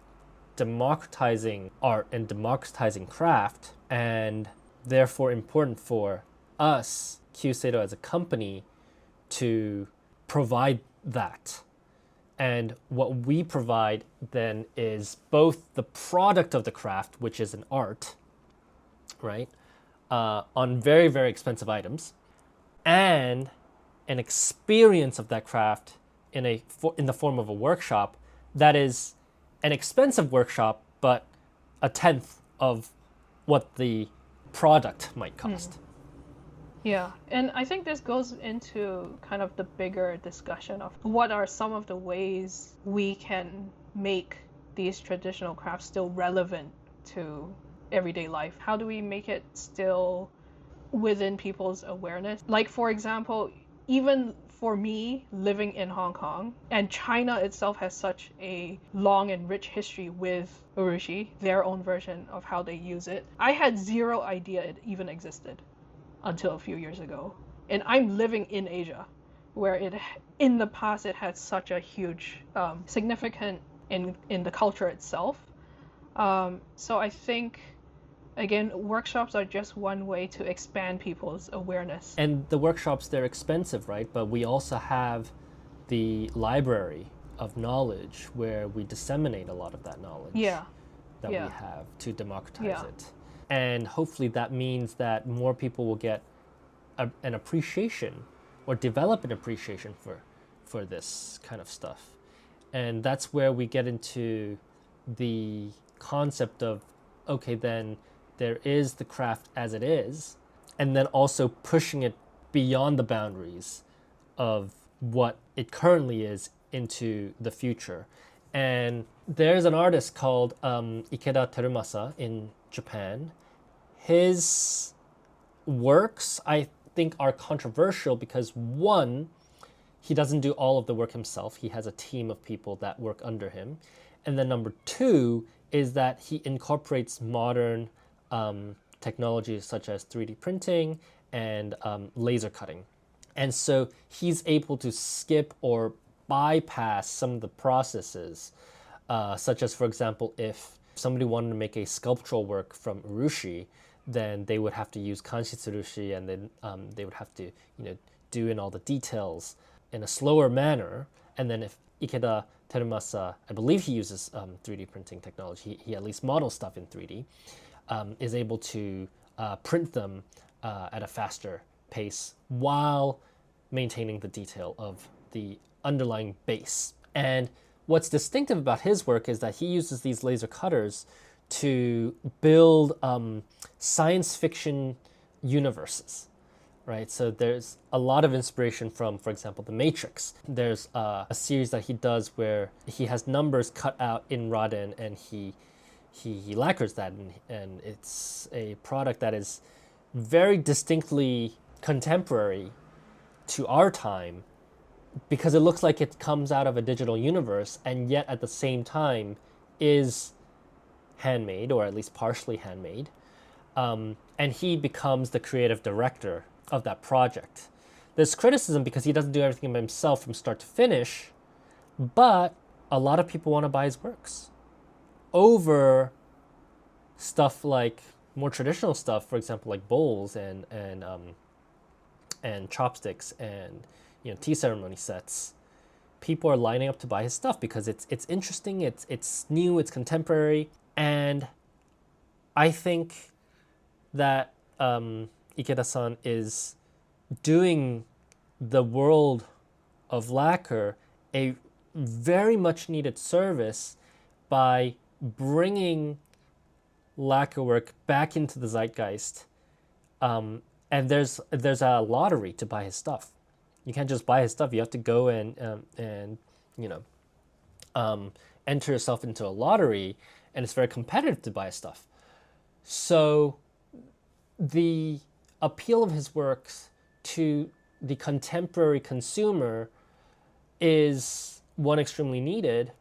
democratizing art and democratizing craft, and therefore important for us, Kyuseido, as a company, to provide that. And what we provide then is both the product of the craft, which is an art, right, on very, very expensive items, and an experience of that craft in the form of a workshop that is an expensive workshop, but a tenth of what the product might cost. Yeah, and I think this goes into kind of the bigger discussion of what are some of the ways we can make these traditional crafts still relevant to everyday life. How do we make it still within people's awareness? Like, for example, even for me living in Hong Kong, and China itself has such a long and rich history with Urushi, their own version of how they use it, I had zero idea it even existed until a few years ago. And I'm living in Asia, where in the past it had such a huge significance in the culture itself. So I think, again, workshops are just one way to expand people's awareness. And the workshops, they're expensive, right? But we also have the library of knowledge where we disseminate a lot of that knowledge that we have to democratize it. And hopefully that means that more people will get an appreciation or develop an appreciation for this kind of stuff. And that's where we get into the concept of, okay, then there is the craft as it is, and then also pushing it beyond the boundaries of what it currently is into the future. And there's an artist called Ikeda Terumasa in Japan. His works, I think, are controversial because, one, he doesn't do all of the work himself. He has a team of people that work under him. And then number two is that he incorporates modern technologies such as 3D printing and laser cutting. And so he's able to skip or bypass some of the processes, such as, for example, if somebody wanted to make a sculptural work from Urushi, then they would have to use kanshitsurushi, and then they would have to do in all the details in a slower manner. And then if Ikeda Terumasa, I believe he uses 3D printing technology, he at least models stuff in 3D, is able to print them at a faster pace while maintaining the detail of the underlying base. And what's distinctive about his work is that he uses these laser cutters to build science fiction universes, right? So there's a lot of inspiration from, for example, The Matrix. There's a series that he does where he has numbers cut out in Raden, and he he lacquers that, and it's a product that is very distinctly contemporary to our time because it looks like it comes out of a digital universe and yet at the same time is handmade, or at least partially handmade. And he becomes the creative director of that project. There's criticism because he doesn't do everything by himself from start to finish, but a lot of people want to buy his works over stuff like more traditional stuff, for example, like bowls and chopsticks and tea ceremony sets. People are lining up to buy his stuff because it's interesting, it's new, it's contemporary, and I think that Ikeda-san is doing the world of lacquer a very much needed service by bringing lacquer work back into the zeitgeist. And there's a lottery to buy his stuff. You can't just buy his stuff. You have to go and enter yourself into a lottery, and it's very competitive to buy his stuff. So the appeal of his works to the contemporary consumer is one, extremely needed,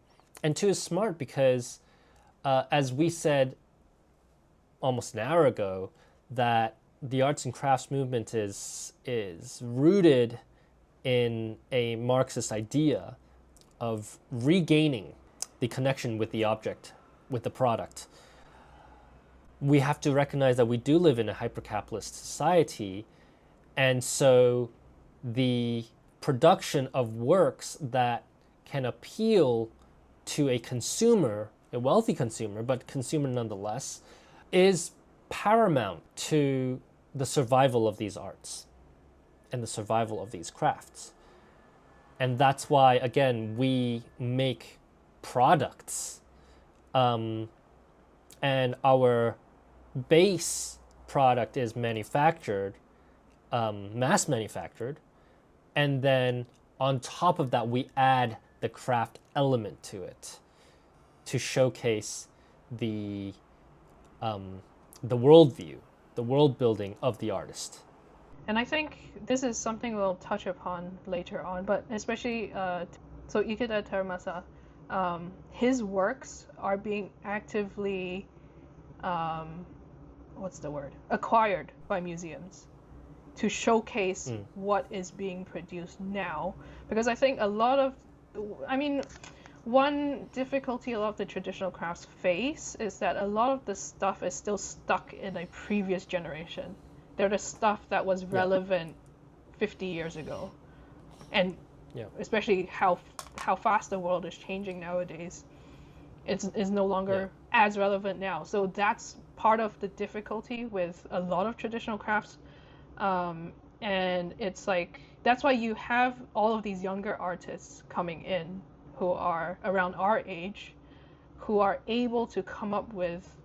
and two, is smart because as we said almost an hour ago, that the arts and crafts movement is rooted in a Marxist idea of regaining the connection with the object, with the product. We have to recognize that we do live in a hyper-capitalist society, and so the production of works that can appeal to a consumer, a wealthy consumer, but consumer nonetheless, is paramount to the survival of these arts and the survival of these crafts. And that's why, again, we make products, and our base product is manufactured, mass manufactured, and then on top of that we add the craft element to it to showcase the worldview, the world building of the artist. And I think this is something we'll touch upon later on, but especially, so Ikeda Terumasa, his works are being actively, acquired by museums to showcase what is being produced now. Because I think one difficulty a lot of the traditional crafts face is that a lot of the stuff is still stuck in a previous generation. They're the stuff that was relevant 50 years ago. And especially how fast the world is changing nowadays, is no longer as relevant now. So that's part of the difficulty with a lot of traditional crafts. And it's like, that's why you have all of these younger artists coming in who are around our age, who are able to come up with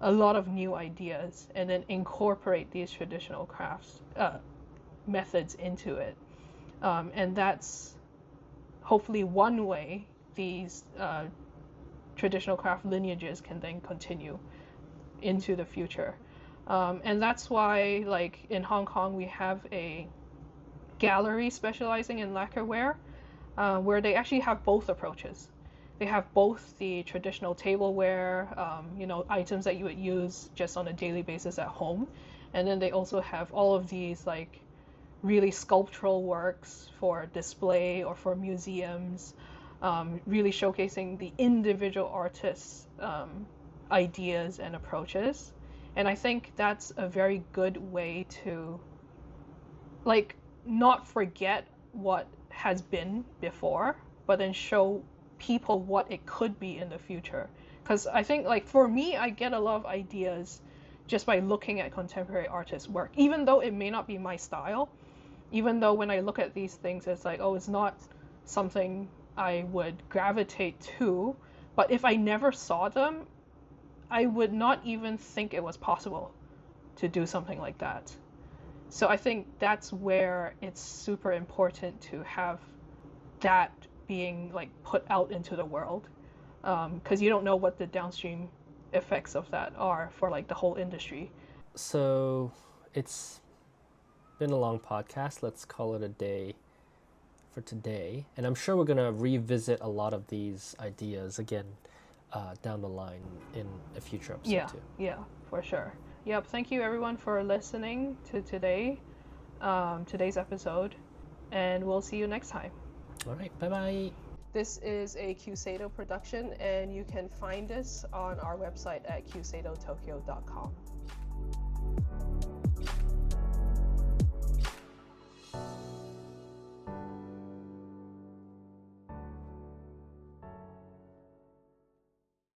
a lot of new ideas and then incorporate these traditional crafts methods into it. And that's hopefully one way these traditional craft lineages can then continue into the future. And that's why, like, in Hong Kong, we have a gallery specializing in lacquerware, where they actually have both approaches. They have both the traditional tableware, items that you would use just on a daily basis at home, and then they also have all of these like really sculptural works for display or for museums, really showcasing the individual artists' ideas and approaches. And I think that's a very good way to, like, not forget what has been before, but then show people what it could be in the future. Because I think, like, for me, I get a lot of ideas just by looking at contemporary artists' work, even though it may not be my style, even though when I look at these things, it's like, oh, it's not something I would gravitate to, but if I never saw them, I would not even think it was possible to do something like that. So I think that's where it's super important to have that being like put out into the world, because you don't know what the downstream effects of that are for like the whole industry. So it's been a long podcast. Let's call it a day for today. And I'm sure we're going to revisit a lot of these ideas again down the line in a future episode too. Yeah, for sure. Yep, thank you everyone for listening to today's episode, and we'll see you next time. All right, bye-bye. This is a Kuseido production, and you can find us on our website at kuseidotokyo.com.